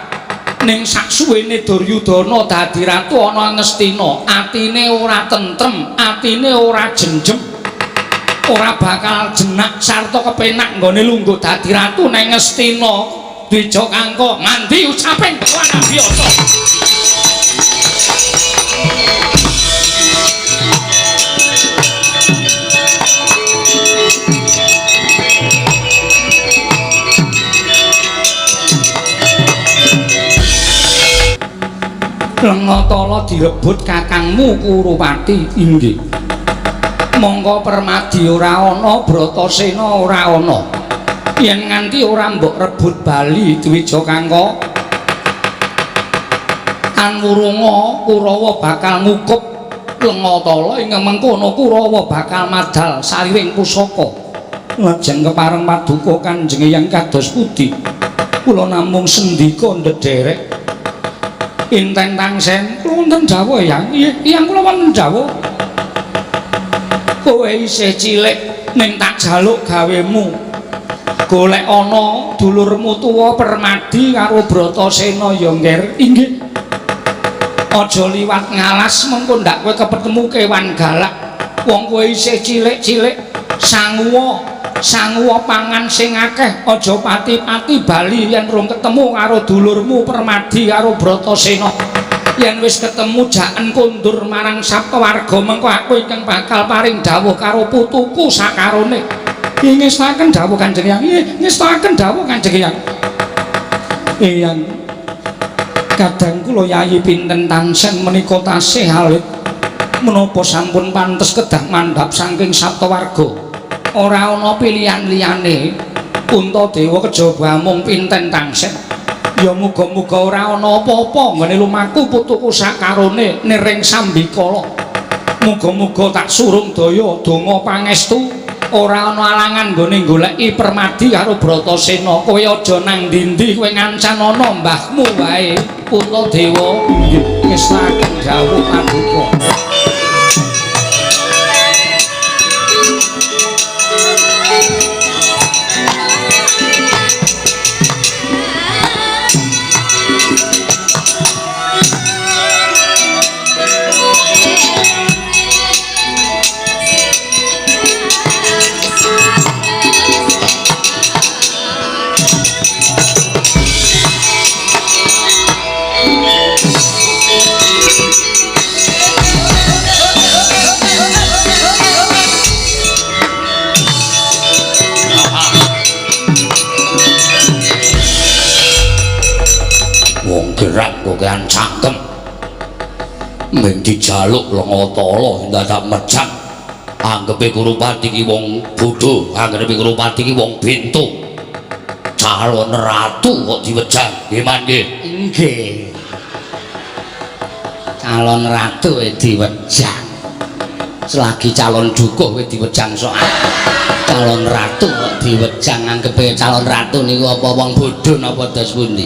ning saksuwene Duryudana dadi ratu ana Ngastina, atine ora tentrem, atine ora jenjem, ora bakal jenak sarta kepenak nggone lungguh dadi ratu ning Ngastina. Wijo Kangko mandi ucaping wana biasa. Lengatala direbut kakangmu Kurupati. Inggih. Monggo Permadi ora ana, Bratasena ora ana. Yen nganti ora mbok rebut bali Wijo Kangko, Anwurunga Kurawa bakal ngukup Lengatala ing mengkono Kurawa bakal madal sariring pusaka. Lajeng kepareng paduka Kanjeng Hyang kados pundi? Kula namung sendika ndederek. Inten Tangsen, kula wonten dawuh Hyang. Hyang kula wonten dawuh. Kowe isih cilik ning tak jaluk gawemu. Golek ana dulurmu tuwa Permadi karo Bratasena ya ngger. Inggih. Aja liwat ngalas mengko ndak kowe kepetemu kewan galak. Wong kowe isih cilik-cilik, sanguwa pangan sing akeh, aja pati-pati bali yen rung ketemu karo dulurmu Permadi karo Bratasena. Yen wis ketemu jaken kondur marang Saptawarga mengko aku ingkang bakal paring dawuh karo putuku sakarone. Ngestaken dawuh Kanjeng Hyang. Ngestaken dawuh Kanjeng Hyang. Hyang kadang kula yayi pinten Tangsen menika tasih alit menapa sampun pantes kedah mandhap saking Saptawarga. Ora ana pilihan liyane. Puntadewa kejaba mung pinten Tangsen. Ya muga-muga ora ana apa-apa nggone lumaku putuku sakarone niring Sambikala. Muga-muga tak surung daya donga pangestu ora ana alangan nggone goleki Permadi karo Bratasena. Kowe aja nang ndi-ndi, kowe ngancan ana mbahmu wae. Puntadewa ngestaken dawuh paduka. Gerak kokean cangkem ming dijaluk Lengatala dadak mejang. Anggepe Kurupati ki wong bodho, anggepe Kurupati ki wong bento. Calon ratu kok diwejang. Nggih mangke. Nggih. Calon ratu diwejang. Selagi calon dukuh kowe diwejang soal calon ratu kok diwejang. Anggepe calon ratu niku apa wong bodho napa dos pundi?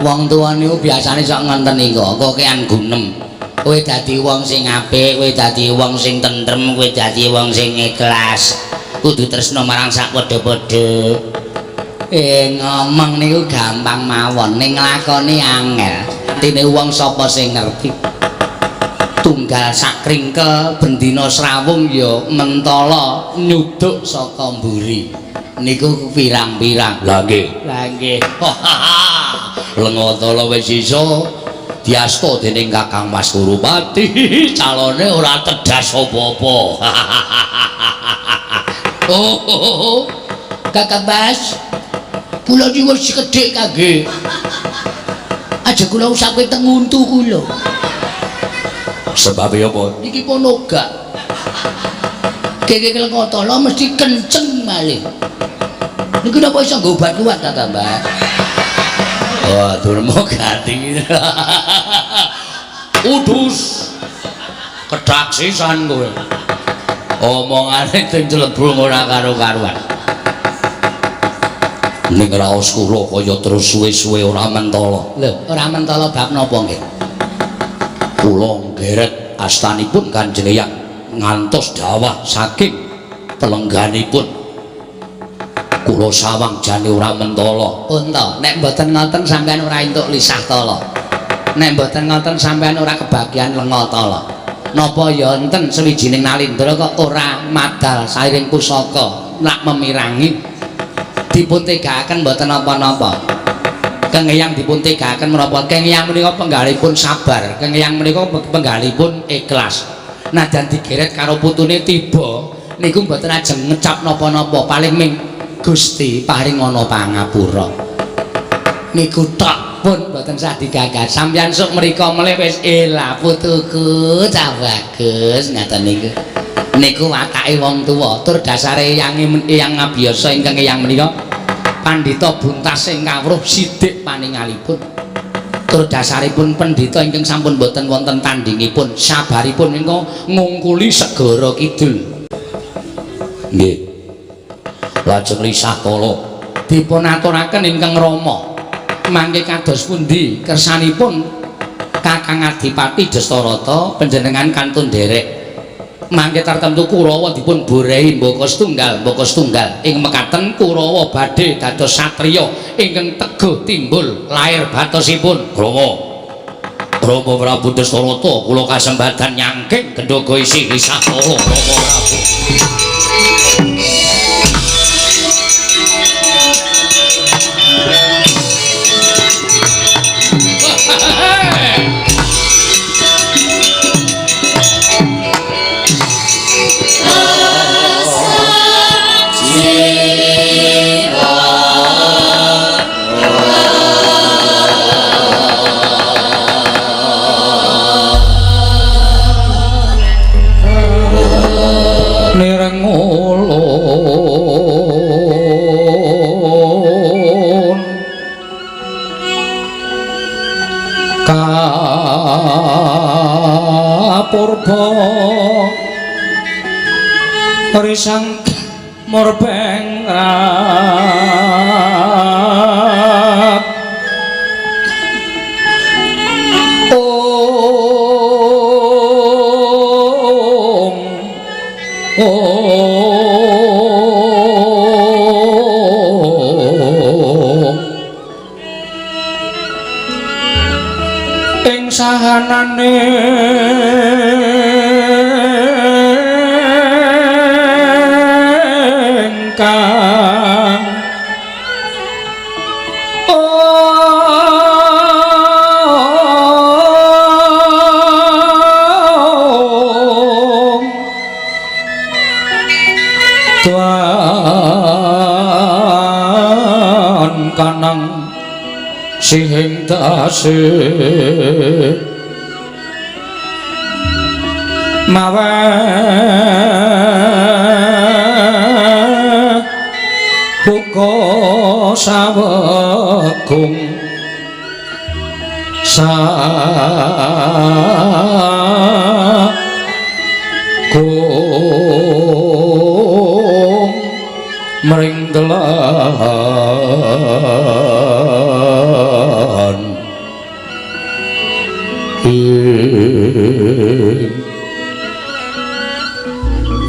Wong tuwa niku biasane sok ngonten niku, kokean gunem. Kowe dadi wong sing apik, kowe dadi wong sing tentrem, kowe dadi wong sing ikhlas. Kudu tresna marang sak padha-padha. Ngomong niku gampang mawon, ning nglakoni angel. Dene wong sapa sing ngerti. Tunggal sakringkel bendina srawung ya mentala nyuduk saka mburi. Niku pirang-pirang. Lah nggih. Lah nggih. Lengatala wis iso diasta dening Kakang Mas Kurupati. Calone ora tedas apa-apa. Oh, Kakang Mas, kula nyuwun sekedhik kangge. Aja kula usah kowe tenguntu kula. Sebab apa? Iki ponoga. Keke Kelengkotala mesti kenceng malih. Niku napa iso nggo obat kuat ta Mbak? Wah, durmo ganti. Udus. Kedak sisan kowe. Omongane sing clebrung ora karo-karuan. Ning raos kula kaya terus suwe-suwe ora mentala. Lho, ora mentala bab napa nggih? Kula nggeret astanipun Kanjeng Hyang ngantos dawah saking pelengganipun. Kula sawang jane ora mentala. Unta, nek mboten ngoten sampean ora entuk lisah tala. Nek mboten ngoten sampean ora kebagian lenga tala. Napa ya enten sawijining nalindra kok ora madal sairing pusaka nak memirangi dipuntegakaken mboten napa-napa. Kang Hyang dipuntegakaken menapa Kang Hyang menika penggalipun sabar, Kang Hyang menika penggalipun ikhlas. Najan digeret karo putune tiba niku mboten ajeng ngecap napa-napa, paling ming Gusti paring ana pangapura. Niku tok pun mboten sah digagas. Sampeyan sok mriko melih wis elah putuku cah bagus ngaten niku. Niku watake wong tuwa, tur dasare Eyang Ngabiyasa ingkang Eyang menika pandhita buntas sing kawruh sithik paningalipun. Tur dasaripun pendhita ingkang sampun boten wonten tandingipun, sabaripun menika ngungkuli segara kidul. Nggih. Lajeng lisah kala dipun aturaken ingkang Rama. Mangke kados pundi kersanipun Kakang Adipati Dastarata panjenengan kantun derek. Mangke tartemtu Kurawa dipun borehi mbaka setunggal ing mekaten Kurawa badhe dados satriya ingkang teguh timbul lair batosipun. Rama Prabu Dastarata kula kasembadan nyangking gendhoga isi lisah kala Rama Prabu. Purba risang murbeng rat ing sahanane kanang sihing tasih mawe buka sawegung sagung mring telan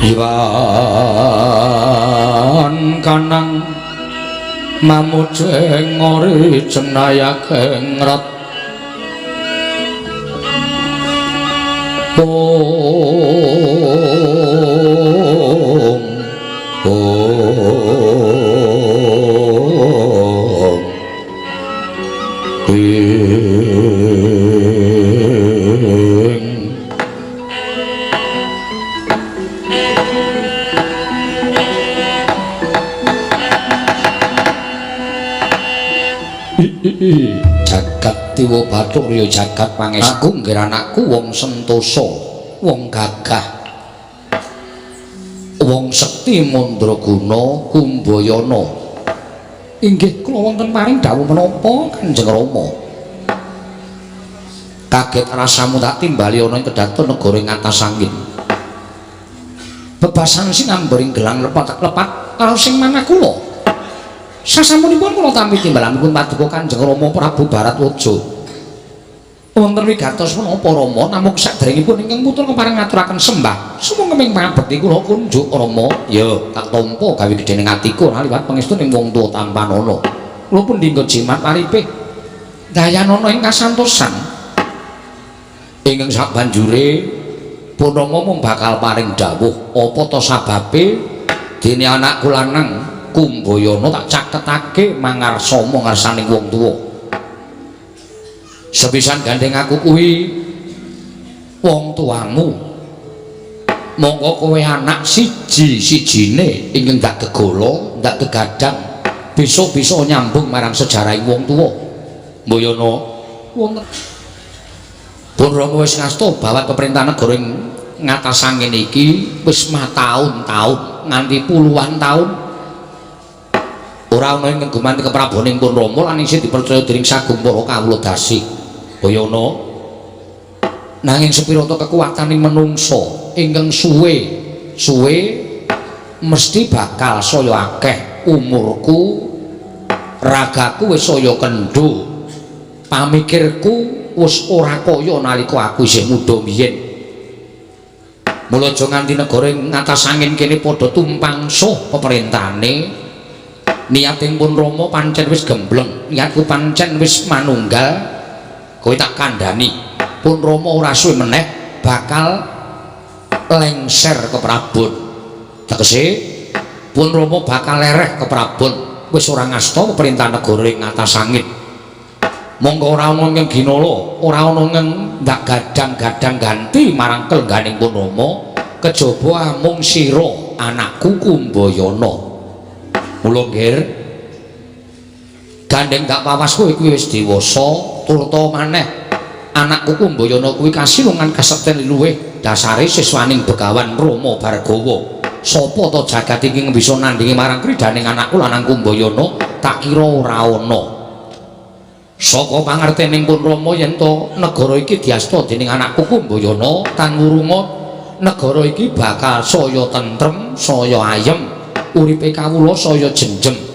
Iwan kanang mamujeng ori cenayakeng rat jagat Dewa Bathuk Riya jagat pangestu. Aku nggih anakku wong sentosa, wong gagah. Wong sekti mandraguna Kumbayana. Inggih kula wonten paring dawuh menapa Kanjeng Rama? Kaget rasamu tak timbali ana ing kedaton negara ing atas angin. Bebasan sinambering gelang lepat-lepat karo sing manah kula. Sasampunipun kula tampi timbalanipun paduka Kanjeng Rama Prabu Baratwaja. Wonten wigatos menapa Rama namung saderengipun ingkang putra kepareng ngaturaken sembah. Sumangga ing pangabekti kula kunjuk Rama. Ya, tak tampa gawe gedhening atiku liwat pangestu ing wong tuwa tampanana. Kula pun dinggo jimat paripih dayanana ing kasantosan. Ingkang sabanjure pun Rama mung bakal paring dawuh apa ta sababe dene anakku lanang Kumbayana tak caketake mangarsama ngarsaning wong tuwa. Sepisan gandeng aku kuwi wong tuamu. Monggo kowe anak siji-sijine ingkang dak gegala, dak kegadang bisa-bisa nyambung marang sejarahing wong tuwa. Mbayana wonten pun Rama wis ngasta bawat pemerintah negara ing ngatas angin iki wis mataun-taun nganti puluhan taun. Ora ana ing gumanti keprabaning pun Rama lan isih dipercaya dening sagung para kawula dasih. Bayana nanging sepira ta kekuwataning menungsa ingkang suwe mesti bakal saya akeh umurku, ragaku wis saya kendho, pamikirku wis ora kaya nalika aku isih muda biyen. Mula aja nganti negara ing atas angin kene padha tumpangsuh pemerintahane. Niating pun Rama pancen wis gembleng, niatku pancen wis manunggal. Kowe tak kandhani pun Rama ora suwe meneh bakal lengser ke Prabon. Tegese pun Rama bakal lereh ke Prabon. Wis ora ngasta pemerintah negara ing atas angin. Monggo ora ana ing ginala, ora ana ing ndak gadang-gadang ganti marang kelengganing pun Rama kejaba amung sira anakku Kumbayana. Mula nggih gandeng tak pawas kowe kuwi wis dewasa. Turta maneh anakku Kumbayana kuwi kasilungan kasekten luwih dasare siswaning Begawan Rama Bargawa. Sapa ta jagat iki bisa nandingi marang kridaning anakku lanang Kumbayana? Tak kira ora ana. Saka pangertening pun Rama yen to negara iki diasta dening anakku Kumbayana, tan wurunga negara iki bakal saya tentrem, saya ayem, uripe kawula saya jenjem.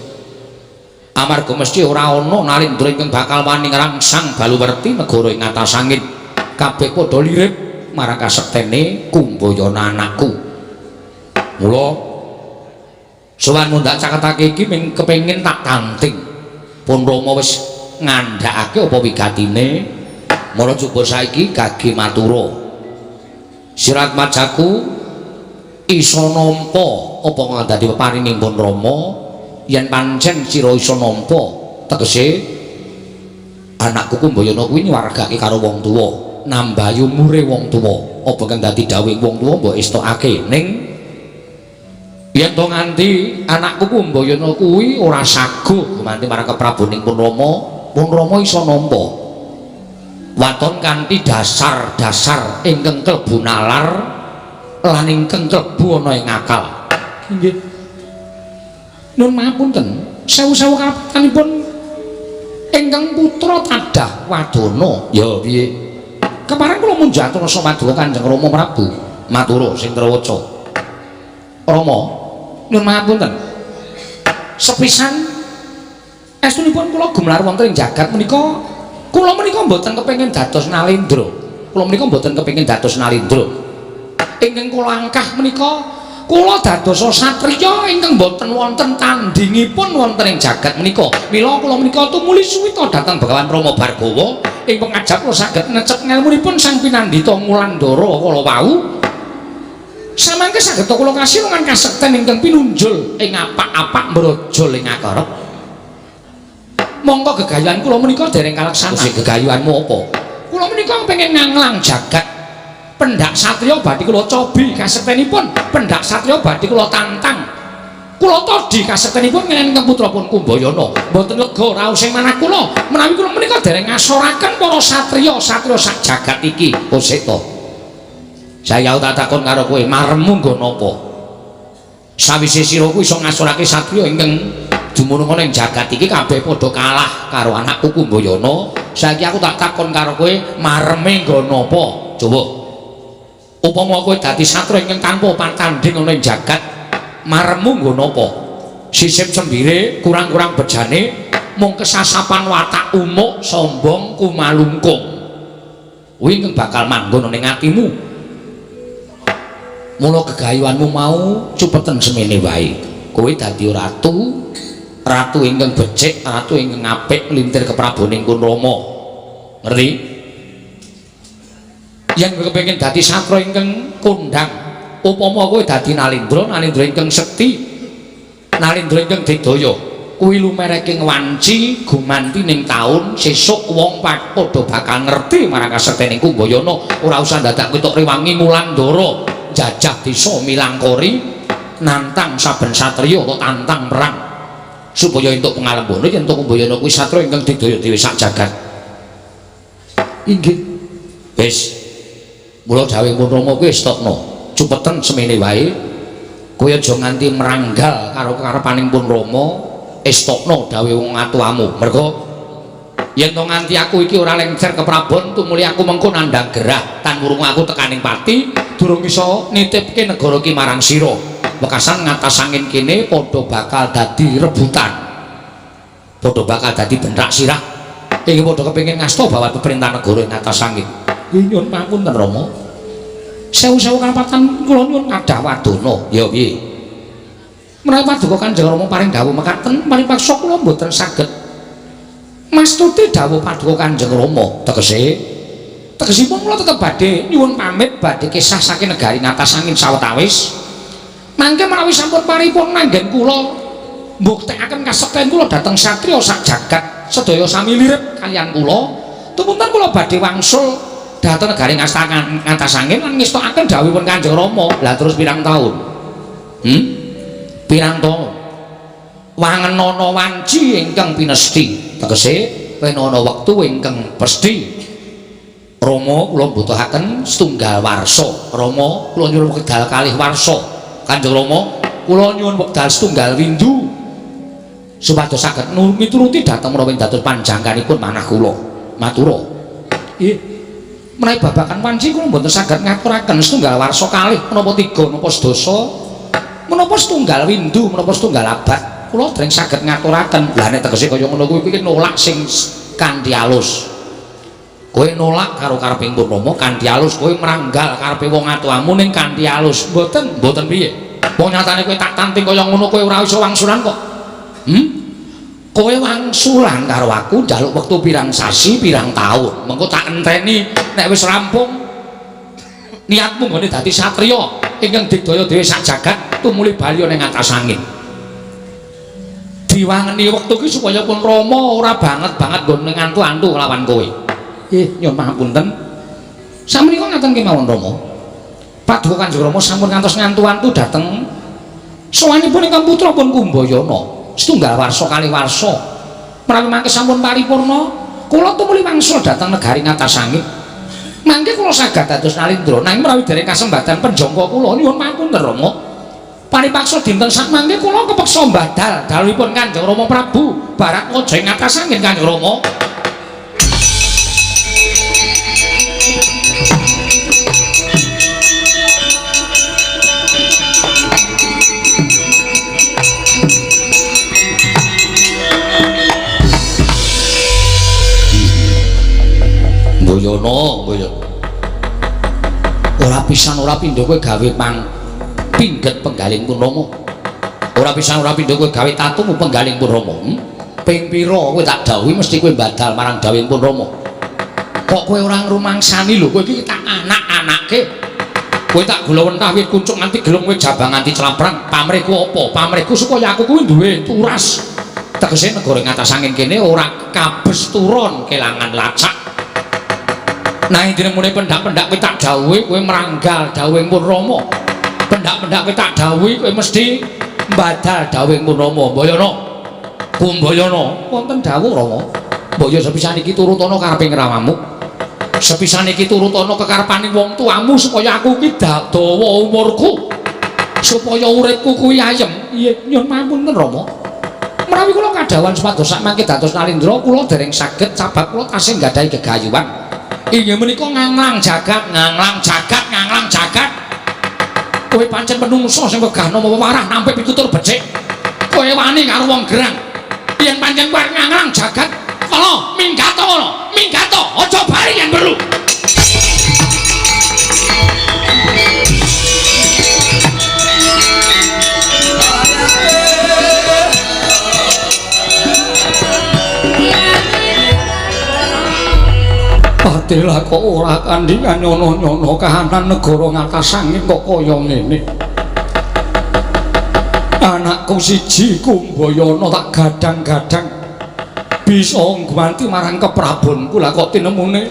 Amarga mesti ora ana narendra ingkang bakal wani ngrangsang baluwerti negara ing atas angin. Kabeh padha lirip marang kasektene Kumbayana anakku. Mula sowan mundak caketake iki ming kepengin tak tanting. Pun Rama wis ngandhakake apa wigatine. Mula coba saiki gage matura. Sirat majaku isa nampa apa kang dadi peparinging pun Rama. Yen pancen sira isa nampa tegese anakku Kumbayana kuwi nyuwargake karo wong tuwa, nambah umure wong tuwa. Apa kang dadi dawuh wong tuwa mbok estokake ning yen to nganti anakku Kumbayana kuwi ora saguh gumanti marang keprabaning pun Rama isa nampa waton kanthi dasar-dasar ingkang klebu nalar lan ingkang klebu ana ing akal. Nggih. Nun mapunten, sewu-sewu kapatanipun ingkang putra tadah wadana. Ya piye? Kepareng kula mun jatur rasa paduka Kanjeng Rama Prabu. Matur sing trewaca. Rama, nun mapunten. Sepisan estunipun kula gumelar wonten ing jagat menika, kula menika mboten kepengin dados nalendra. Kula menika mboten kepengin dados nalendra. Ingkang kula angkah menika kula dadosa satriya ingkang boten wonten tandingipun wonten ing jagat menika. Mila kula menika tumuli suwita dhateng Begawan Rama Bargawa ing pangajap kula saged necep ngelmunipun Sang Pinandhita Wulandara kala wau. Samangke saged kula kasilungan kasekten ingkang pinunjul ing apak-apak mbrojol ing akarep. Monggo gegayuhan kula menika dereng kaleksanan. Sing gegayuhanmu apa? Kula menika pengen nganglang jagat. Pendak satriya badhe kula cobi kasektenipun, pendak satriya badhe kula tantang. kula tadi kasektènipun ngenen putrapun Kumbayana mboten lega raos ing manah kula menawi kula menika dereng ngasoraken para satriya sak jagat iki Oseta saya tak takon karo kowe maremmu nggo napa sawise sira kuwi iso ngasorake satriya ingkang dumunung ning jagat iki kabeh padha kalah karo anakku Kumbayana saiki aku tak takon karo kowe mareme nggo napa coba upama kowe dadi satriya ingkang tanpa pantanding ana ing jagat maremmu nggo napa sisip sembire kurang-kurang bejane mung kesasapan watak umuk sombong kumalungkung kuwi ingkang bakal manggon ning atimu mula gegayuhanmu mau cupeten semene wae kowe dadi ratu ingkang becik ratu ingkang apik lintir keprabaning Kun Rama ngerti yen kowe kepengin dadi satra ingkang kondhang upama kowe dadi Nalindra ingkang sekti Nalindra ingkang digdaya kuwi lumereke wanci gumanti ning taun sesuk wong padha bakal ngerti marang kasektening Kumbayana ora usah dadak kowe tok rewangi Wulandara jajah desa Milangkori nantang saben satriya kok tantang perang supaya entuk pangalembono yen entuk Kumbayana kuwi satra ingkang digdaya dhewe sak jagat inggih wis mula dawuhipun Rama kuwi stokno cupeten semene wae kowe aja nganti meranggal karo karepaning pun Rama estokno dawuh wong atuamu mergo yen to nganti aku iki ora lengser keprabon tumuli aku mengko nandhang gerah tan wurung aku tekaning pati durung iso nitipke negara ki marang sira wekasan ngatas angin kene padha bakal dadi rebutan padha bakal dadi bentak sirah iki padha kepengin ngasta bawa pemerintah negara ngatas angin nyuwun pangapunten Rama sewu-sewu kalapatan kula nyuwun kadhawadana ya piye menawi paduka Kanjeng Rama paring dawuh mekaten paripaksa kula mboten saged mastuti dawuh paduka Kanjeng Rama tegesipun kula tetep badhe nyuwun pamit badhe kisah saking negari ngatas angin sawetawis mangke menawi sampun paripun nanggen kula mbuktekaken kasekten kula dhateng satriya sak jagat sedaya sami lirip kaliyan kula tumunten kula badhe wangsul dhateng negari ngatas angin lan ngestokaken dawuhipun Kanjeng Rama lah terus pirang taun pirang taun wangenana wanci ingkang pinesti tegese wenana wektu ingkang pesthi Rama kula mbutuhaken setunggal warsa Rama kula nyuwun wekdal kalih warsa Kanjeng Rama kula nyuwun wekdal setunggal windu supados saged mituruti dhateng menawi dados panjangkanipun manah kula matura nggih menawi babakan wanci kula mboten saged ngaturaken setunggal warsa kalih menapa tiga menapa sedasa menapa setunggal windu menapa setunggal abad kula dereng saged ngaturaken lah nek tegese kaya ngono kuwi nolak sing kanthi alus kowe nolak karo kareping pun Rama kanthi alus kowe meranggal karepe wong atuamu ning kanthi alus mboten piye wong nyatane kowe tak tanting kaya ngono kowe ora iso wangsulan kok kowe wangsulan karo aku njaluk wektu pirang sasi pirang taun mengko tak enteni nek wis rampung niatmu nggone dadi satriya ingkang digdaya dhewe sak jagat tumuli bali ning atas angin diwangeni wektu ki supaya pun Rama ora banget nggon ning antu-antu lawan kowe nyuwun pangapunten samenika ngaten kemawon Rama paduka Kanjeng Rama sampun ngantos ngantu-antu dhateng sowanipun ingkang putra pun Kumbayana setunggal warsa kalih warsa menawi mangke sampun paripurna kula tumuli wangsul dhateng negari ngatas angin mangke kula saged dados Nalindra nanging menawi dereng kasembatan penjangka kula nyuwun pangapunten Rama paripaksa dinten sak mangke kula kepeksa mbadal dawuhipun Kanjeng Rama Prabu Barat Waja ing ngatas angin Kanjeng Rama Boyono ora pisan ora pindho kowe gawe pingget penggaling pun Rama ora pisan ora pindho kowe gawe tatumu penggaling pun Rama ping pira kowe tak dawuhi mesti kowe badal marang dawuhing pun Rama kok kowe ora ngrumangsani lho kowe iki tak anak-anake kowe tak gula wentah wit kuncuk nganti gelung kowe jabang nganti celaprang pamrihku apa pamrihku supaya aku kuwi duwe turas tegese negara ngatas angin kene ora kabes turun kelangan lacak nah intine mune pendak-pendak kowe tak dawuhi kowe meranggal dawuhing pun Rama pendak-pendak kowe tak dawuhi kowe mesti badal dawuh Rama Bayana. Kumbayana wonten dawuh Rama. Mbaya sepisan iki turut ana kareping ramamu. Sepisan iki turut ana kekarepaning wong tuamu supaya aku iki dawa umurku. Supaya uripku kuwi ayem. Nyun pamunten Rama. Menawi kula kadhawan supados samangke dados Nalindra kula dereng saged sabab kula tasih nggadahi gegayuhan. Inggih menika nganglang jagat, nganglang jagat, nganglang jagat. Kowe pancen menungso sing wegah nama wewarah nampik pitutur becik. Kowe wani karo wong gerang. Yen pancen kowe nganglang jagat, kala minggato ngono, minggato, aja bari yen perlu. Atilah kok ora kandhingan nyono-nyono kahanan negara ngatasangin kok kaya ngene. Anakku siji Kumbayana tak gadang-gadang bisa ngganti marang keprabonku lah kok tinemune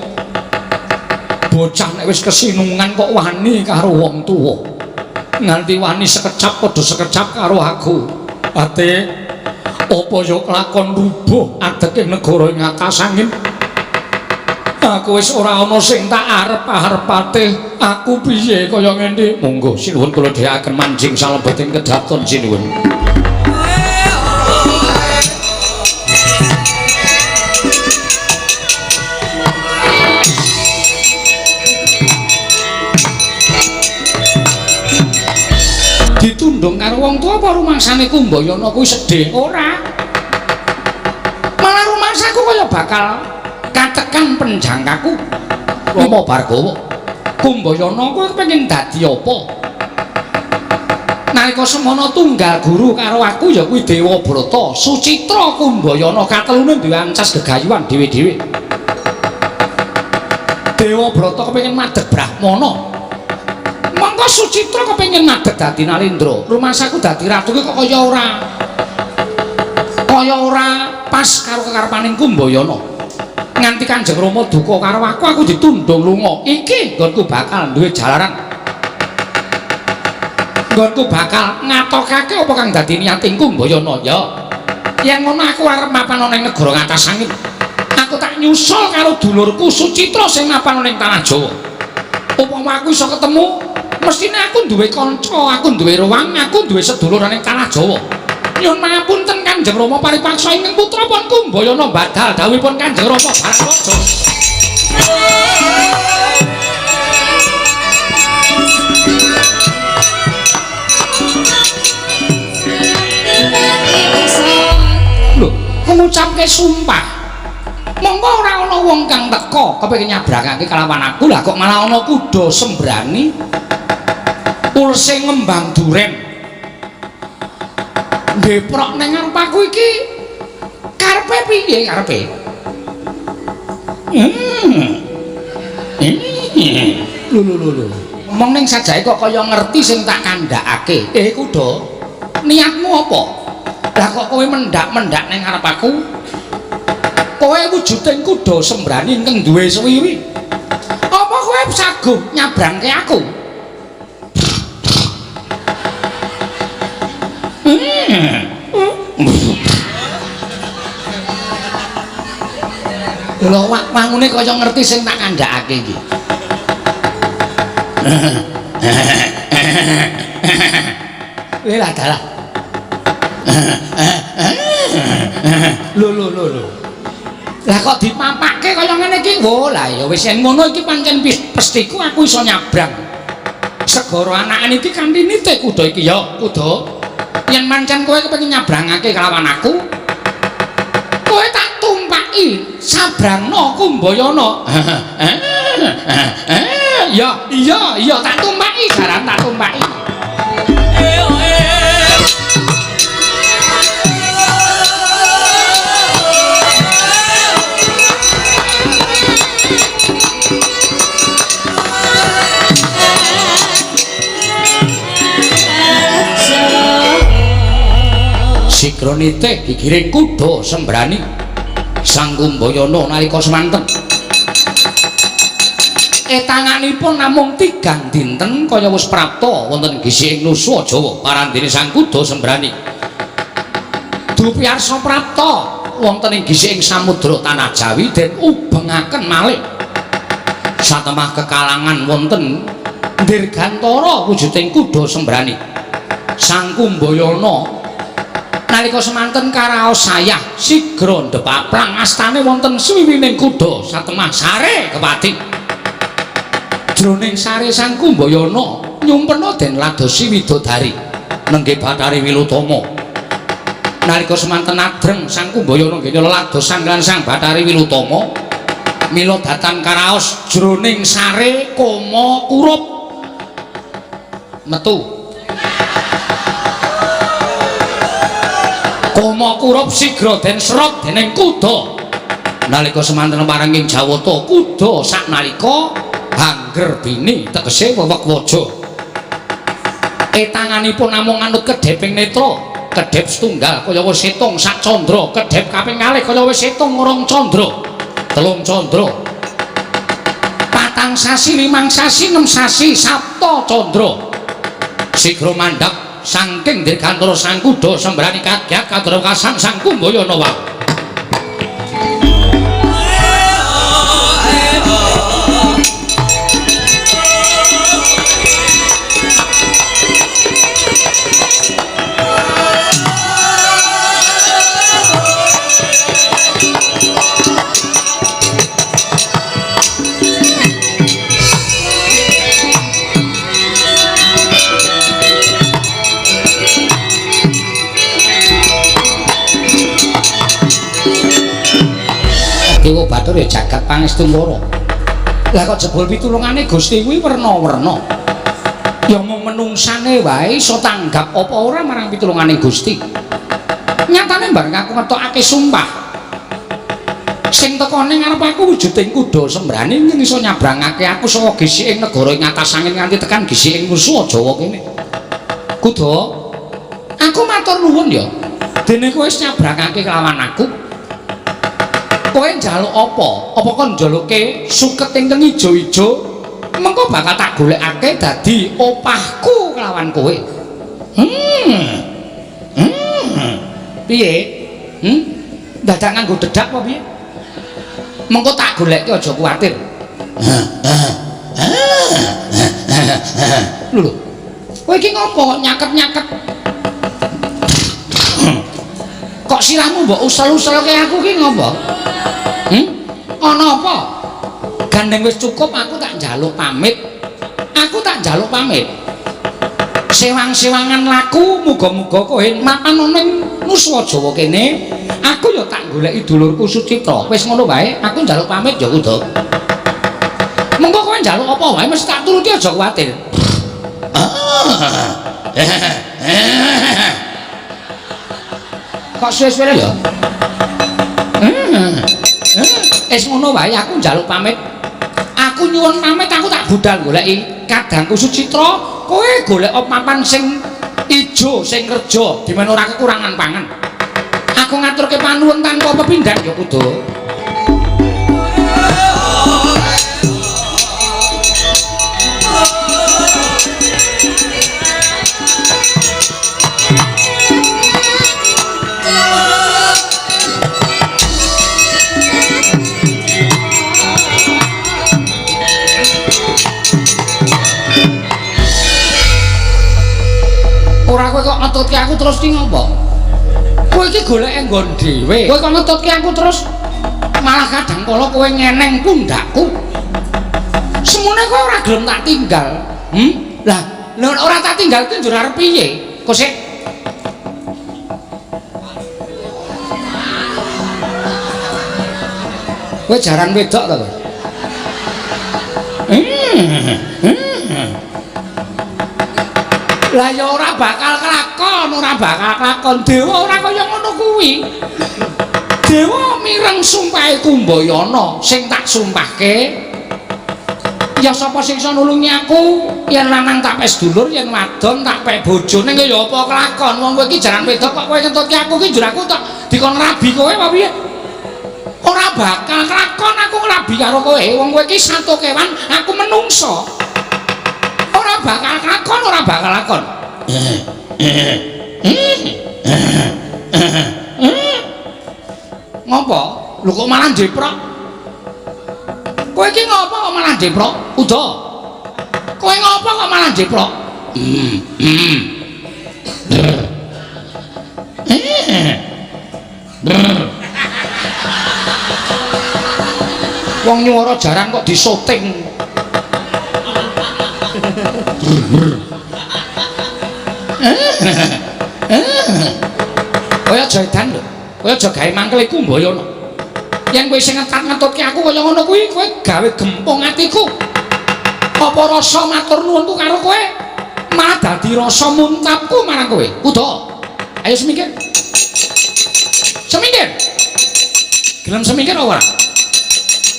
bocah nek wis kesinungan kok wani karo wong tuwa. Nganti wani sekecap padha sekecap karo aku. Ate apa yo kelakon rubuh adeke negara ngatasangin. Aku wis ora ana sing tak arep-arepate. Aku piye kaya ngene? Monggo sinuwun kula dheaken manjing salebeting kedaton sinuwun. Ditundung karo wong tuwa apa rumangsane Kumbayana kuwi sedih? Ora. Malah rumangsaku kaya bakal katekan penjangkaku. Rama Bargawa, Kumbayana kowe kepengin dadi apa? Nalika semana tunggal guru karo aku ya kuwi Dewabrata, Sucitra Kumbayana katelune duwe ancas gegayuhan dhewe-dhewe. Dewabrata kepengin madeg Brahmana. Monggo Sucitra kepengin madeg dadi Nalindra. Rumangsaku dadi ratu kok kaya ora pas karo kekarepaning Kumbayana. Nganti Kanjeng Rama duka karo aku ditundung lunga. Iki nggonku bakal duwe jalaran. Nggonku bakal ngatokake apa kang dadi niating Kumbayana ya. Yen ngono aku arep mapan ana ing negara ngatasangin. Aku tak nyusul karo dulurku Sucitra sing mapan ana ing tanah Jawa. Upama aku iso ketemu, mestine aku duwe kanca, aku duwe ruwang, aku duwe sedulur ning tanah Jawa. Nyun pangapunten Kanjeng Rama paripaksa ingkang putra pun Kumbayana badal dawuhipun Kanjeng Rama Barawaja. Lho, ngucapke sumpah. Monggo ora ana wong kang teka kepengin nyabrangake kalawan aku, lah kok malah ana kuda sembrani ulse ngembang duren. Deprok ning ngarep aku iki karepe piye karepe? Lho. Wong ning sajae kok kaya ngerti sing tak kandhakake. Kuda, niatmu apa? Lah kok kowe mendak-mendak ning ngarep aku? Kowe wujuding kuda sembrani ingkang duwe swiwi. Apa kowe saguh nyabrangke aku? Lho wangune kaya ngerti sing tak kandhakake iki. Lah dalah. Lho. Lah kok dipampake kaya ngene iki? Wo, lah ya wis yen ngono iki pancen pestiku aku iso nyabrang. Segara anakan iki kanthi nite kuda iki ya, kuda. Yen pancen kowe kepengin nyabrangake kelawan aku, kowe tak tumpaki sabrangna Kumbayana. Iya, tak tumpaki, jaran tak tumpaki. Sigronite digiring kuda sembrani Sang Kumbayana nalika semanten Saetanganipun namung 3 dinten kaya wis prapta wonten gising Nusa Jawa parandene Sang Kuda Sembrani. Dupiyarsa prapta wonten ing gising samudra tanah Jawi den ubengaken malih satemah kekalangan wonten Dirgantara wujuding Kuda Sembrani. Sang Kumbayana nalika semanten karaos sayah sigra ndepaplang astane wonten swiwining kuda satemah sare kepati. Jroning sare Sang Kumbayana nyumpena den ladosi widodari nenggih Bathari Wilutama. Nalika semanten adreng Sang Kumbayana nggih lados sanggan Sang Bathari Wilutama mila datan karaos jroning sare koma kurup metu. Koma kurup sigra den serot dening kuda. Nalika semanten maranging Jawata kuda saknalika hangger bini tegese wewek waja. Tanganipun namung anut kedheping netra, kedhep setunggal kaya wis setung sak candra, kedhep kaping kalih kaya wis setung rong candra, telung candra. Patang sasi, limang sasi, 6 sasi, sapta candra. Sigra mandhap saking Dirgantara Sang Kuda Sembrani kagyat kadrekasan Sang Kumbayana wae. Dewa Bathara ya jagat pangestuwara. Lah kok jebul pitulungane Gusti kuwi werna-werna. Ya mung menungsane wae iso tanggap apa ora marang pitulungane Gusti. Nyatane bareng aku ngetokake sumpah. Sing teko ning ngarep aku wujuding Kuda Sembrani yen iso nyabrangake aku saka gisiking negara ing atas angin nganti tekan gisiking Nusa Jawa kene. Kuda, aku matur nuwun ya. Dene kowe wis nyabrangake kelawan aku. Kowe njaluk apa? Apa kon njaluke suket ingkang ijo-ijo? Mengko bakal tak golekake dadi opahku kelawan kowe. Piye? Dadak nganggo dedak apa piye? Mengko tak goleke aja kuwatir. Lho. Kowe iki ngopo nyaket-nyaket? Kok sirahmu mbok usel-uselke aku ki ngopo? Ana apa? Gandeng wis cukup aku tak njaluk pamit. Aku tak njaluk pamit. Sewang-sewangan laku muga-muga kowe mapan ning Nusa Jawa kene. Aku ya tak goleki dulurku Sucitra. Wis ngono wae, aku njaluk pamit ya Kuda. Mengko kowe njaluk apa wae mesti tak turuti aja kuwatir. Kok suwe-suwe ya? Es ngono wae aku njaluk pamit. Aku nyuwun pamit aku tak budal goleki kadangku Sucitra. Kowe golek papan sing ijo sing kerja di men ora kekurangan pangan. Aku ngaturke panuwun tanpa pepindhan ya Kuda. Ora kowe kok ngetutke aku terus ki ngopo? Kowe iki goleke nggon dhewe. Kowe kok ngetutke aku terus malah kadang kala kowe ngeneng pundakku. Semune kowe ora gelem tak tinggal. Lah, ora tak tinggal ki njur arep piye? Kok sik kowe jaran wedok to, kowe? Lah ya ora bakal kelakon, Dewa ora kaya ngono kuwi. Dewa mireng sumpahe Kumbayana sing tak sumpahke. Ya sapa sing iso nulungi aku? Yen lanang tak pes dulur, yen wadon tak pek bojone ya apa kelakon. Wong kowe iki jaran wedok kok kowe ngentutke aku ki njur aku tak dikon rabi kowe apa piye? Ora bakal kelakon aku ngrabi karo kowe. Wong kowe iki satu kewan, aku menungso. Ora bakal kelakon, ora bakal kelakon. Ngopo? Lho kok malah jeprok? Kowe iki ngopo kok malah jeprok? Uda. Kowe ngopo kok malah jeprok? Wong nyuwara jarang kok disoting. Kaya aja edan lho. Kaya aja gawe mangkel iku mboyono. Yen kowe sing ngetat-ngetutke aku kaya ngono kuwi, kowe gawe gempung atiku. Apa rasa matur nuwunku karo kowe malah dadi rasa muntapku marang kowe. Kudu. Ayo semingkir. Semingkir. Gelem semingkir apa ora?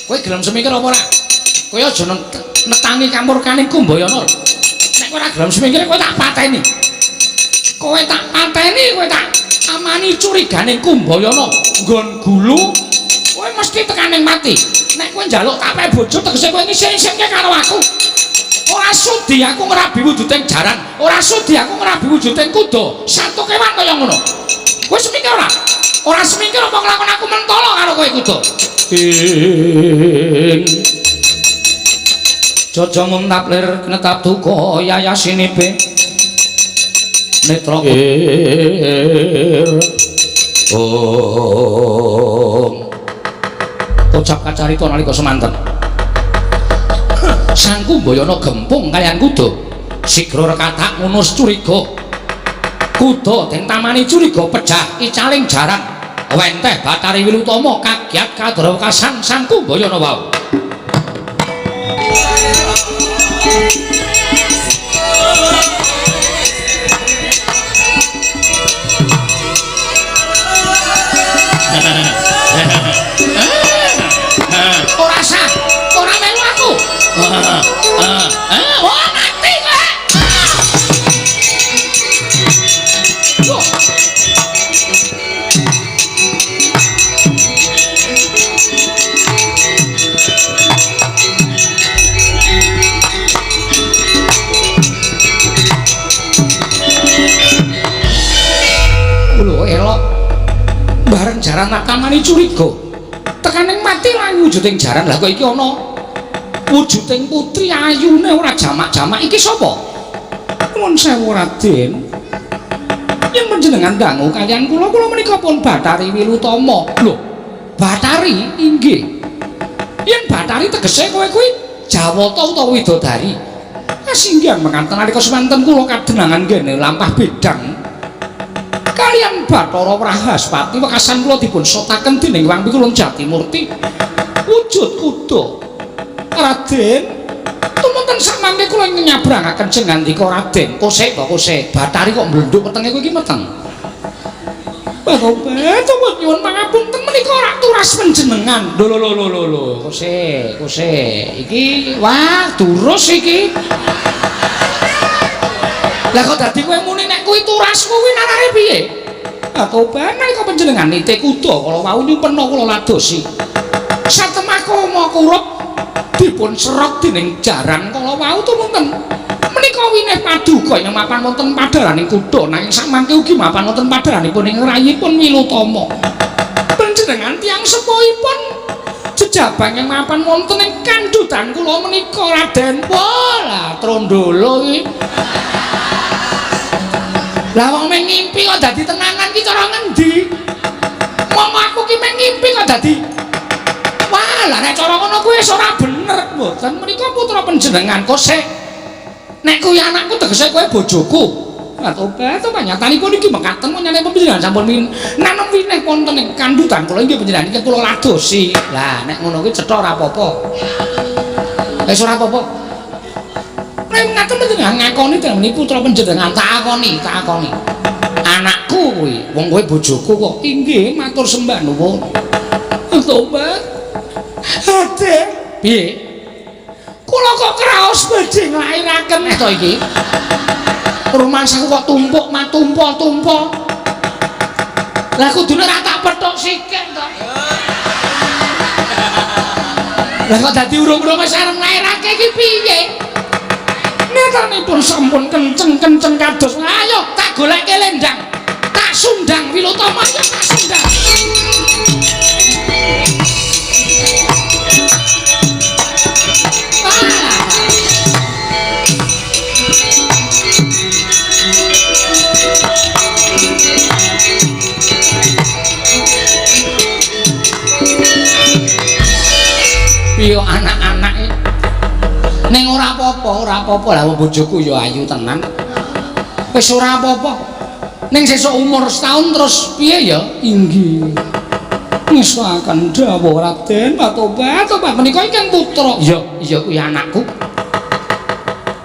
Kowe gelem semingkir apa ora? Kowe aja netangi kamurkaning Kumbayana. Nek kowe ora gelem semingkir kowe tak pateni. Kowe tak pateni, kowe tak amani curiganing Kumbayana nggon gulu. Kowe mesti tekaning mati. Nek kowe njaluk tape bojo tegese kowe ngisih-isihke karo aku. Ora sudi aku ngrabi wujuding jaran, ora sudi aku ngrabi wujuding kuda. Satu kewan kaya ngono. Kowe semingkir ora? Ora semingkir apa nglakon aku mentolo karo kowe kuda. Jojo muntap lir netap duka yayasinipe. Netra ucap kacarita nalika semanten. Sang Kumbayana gempung kalian kuda. Sigra rekatak ngunus curiga. Kuda den tamani curiga pejah icaling jarang. Wenteh Bathari Wilutama kagiat kadrawekasan Sang Kumbayana wau. Ora sah, ora melu aku. Wah, mati kowe. Lho elok. Bareng jaran tak tamani curiga. Tekaning mati lan wujuding jaran. Lah kok iki ana wujuding putri ayune ora jamak-jamak. Iki sapa? Nuwun sewu Raden. Yen panjenengan dangu kaliyan kula menika pun Bathari Wilutama. Lho, Bathari inggih. Yen Bathari tegese kowe kuwi Jawata utawa Widodari. Kasinggihan mekaten nalika semanten kula kadenangan kene lampah bedang. Kalian Bathara Prahaspati wekasan kula dipun sotaken dening Wang Pikulun Jatimurti wujud kuda. Raden, tumunten samangke kula nyabrangaken jeneng ngandika Raden. Kosek kok kosek, Bathari kok mblenduk wetenge kowe iki meteng. Bapak, tuwun nyuwun pangapunten menika ora turas panjenengan. Lho, kosek. Iki wah, durus iki. Lah kok dadi kowe muni nek kuwi turas kuwi narane piye? Atoban nalika panjenengan nitih kuda kala wau nyumpena kula ladosi. Satemah kurup dipun serok dening jaran kala wau tumunten. Menika winih paduka ing mapan wonten padharaning kuda nanging samangke ugi mapan wonten padharanipun ing rayipun Wilutama. Panjenengan tiyang sepuhipun jejabang ing mapan wonten ing kandhutan kula menika Raden. Wah, trondolo iki. Lah wong meng ngimpi kok dadi tenangan ki cara ngendi? Wong aku ki meng ngimpi kok dadi. Wah, lah nek cara ngono kuwi wis ora bener, mboten. Menika putra panjenengan kosek. Nek kuwi anakku tegese kowe bojoku. Lah tobat to panyatanipun iki mekaten menyang panjenengan sampun nanem wineh wonten ing kandhutan kula inggih panjenengan iki kula ladosi. Lah nek ngono kuwi cetha ora apa-apa. Wis ora apa-apa. Nek ngaten panjenengan ngakoni dening putra panjenengan tak akoni. Anakku kuwi, wong kowe bojoku kok. Inggih, matur sembah nuwun. Tobat. Ade, piye? Kula kok kraos badhe nglairaken to iki. Rumangsaku kok tumpuk tumpul. Lah kudune ra tak pethuk sikik to. Lah kok dadi urung-urung wis arep nglairake iki piye? Netanipun sampun kenceng-kenceng kados. Ayo tak goleke lendang. Tak sundang Wilutama ya tak sundang. Piye anak-anake ning ora apa-apa lah bojoku ya ayu tenan wis ora apa-apa ning sesuk umur setahun terus piye ya inggih ngesaken dawuh Raden Patobat menika ingkang putra iya kuwi anakku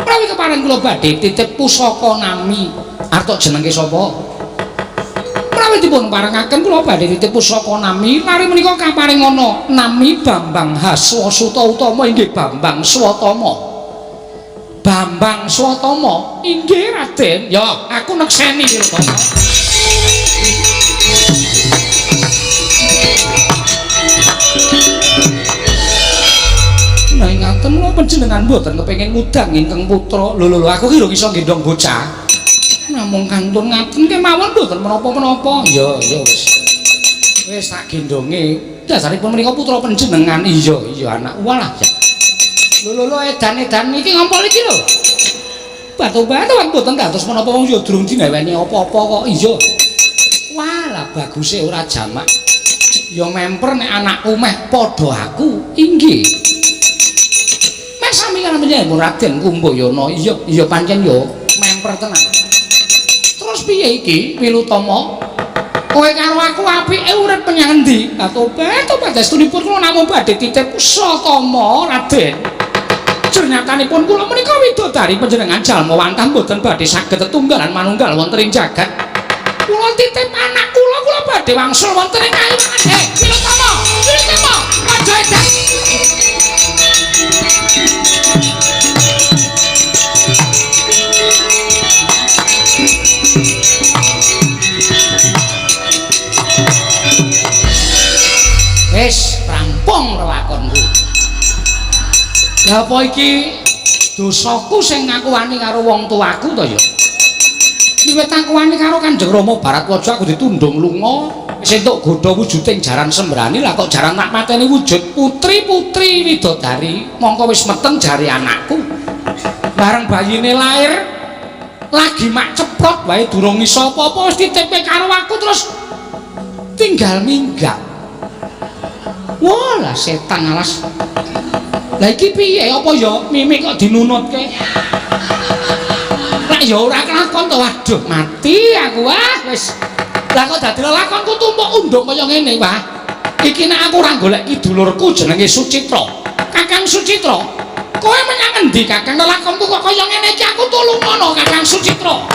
prawi keparing kula badhe titip pusaka nami arep jenenge sapa prawi dipun parengaken kula badhe titip pusaka nami lare menika kaparing ana nami Bambang Haswasuta Utama inggih Bambang Swatama Bambang Swatama inggih Raden ya aku nekseni Wirutama nah ngaten lho panjenengan mboten kepengin ngudang ingkang putra lho aku ki lho iso gendong bocah namung kantun ngaten kemawon mboten menapa-menapa ya wis tak gendonge dasaripun menika putra panjenengan iya anak walah ya lho edan-edan iki ngompol iki lho batu-batu mboten dados menapa wong ya durung dineweni apa-apa kok iya walah baguse ora jamak ya memper nek anakku meh padha aku inggih meh sami kan panjenengan Raden Kumbayana iya pancen ya memper tenan terus piye iki Wilutama kowe karo aku apike urip menyang endi tobat dastunipun kula namung badhe titip Swatama Raden jernyatanipun kula menika widodari panjenengan jalma wantah mboten badhe saged tetunggalan manunggal wonten ing jagat kula titip anak kula badhe wangsul wonten ing kayunan Wilutama aja edan wis rampung lelakonku lha apa iki dosaku sing ngakuani karo wong tuaku to ya wiwit ngakuani karo Kanjeng Rama Baratwaja aku ditundung lunga wis entuk godha wujuding jaran sembrani lah kok jaran tak mateni wujud putri widodari mongko wis meteng jari anakku bareng bayine lair lagi mak ceprot wae durung iso apa-apa wis ditipe karo aku terus tinggal minggat walah setan alas lah iki piye apa ya mimik kok dinunutke lek ya ora kelakon to waduh mati aku wis lah kok dadi lelakonku tumpuk unduk kaya ngene wah iki nek aku ora golek kidulurku jenenge Sucitra Kakang Sucitra kowe menyang endi Kakang lelakonku kok kaya ngene iki aku tulungono Kakang Sucitra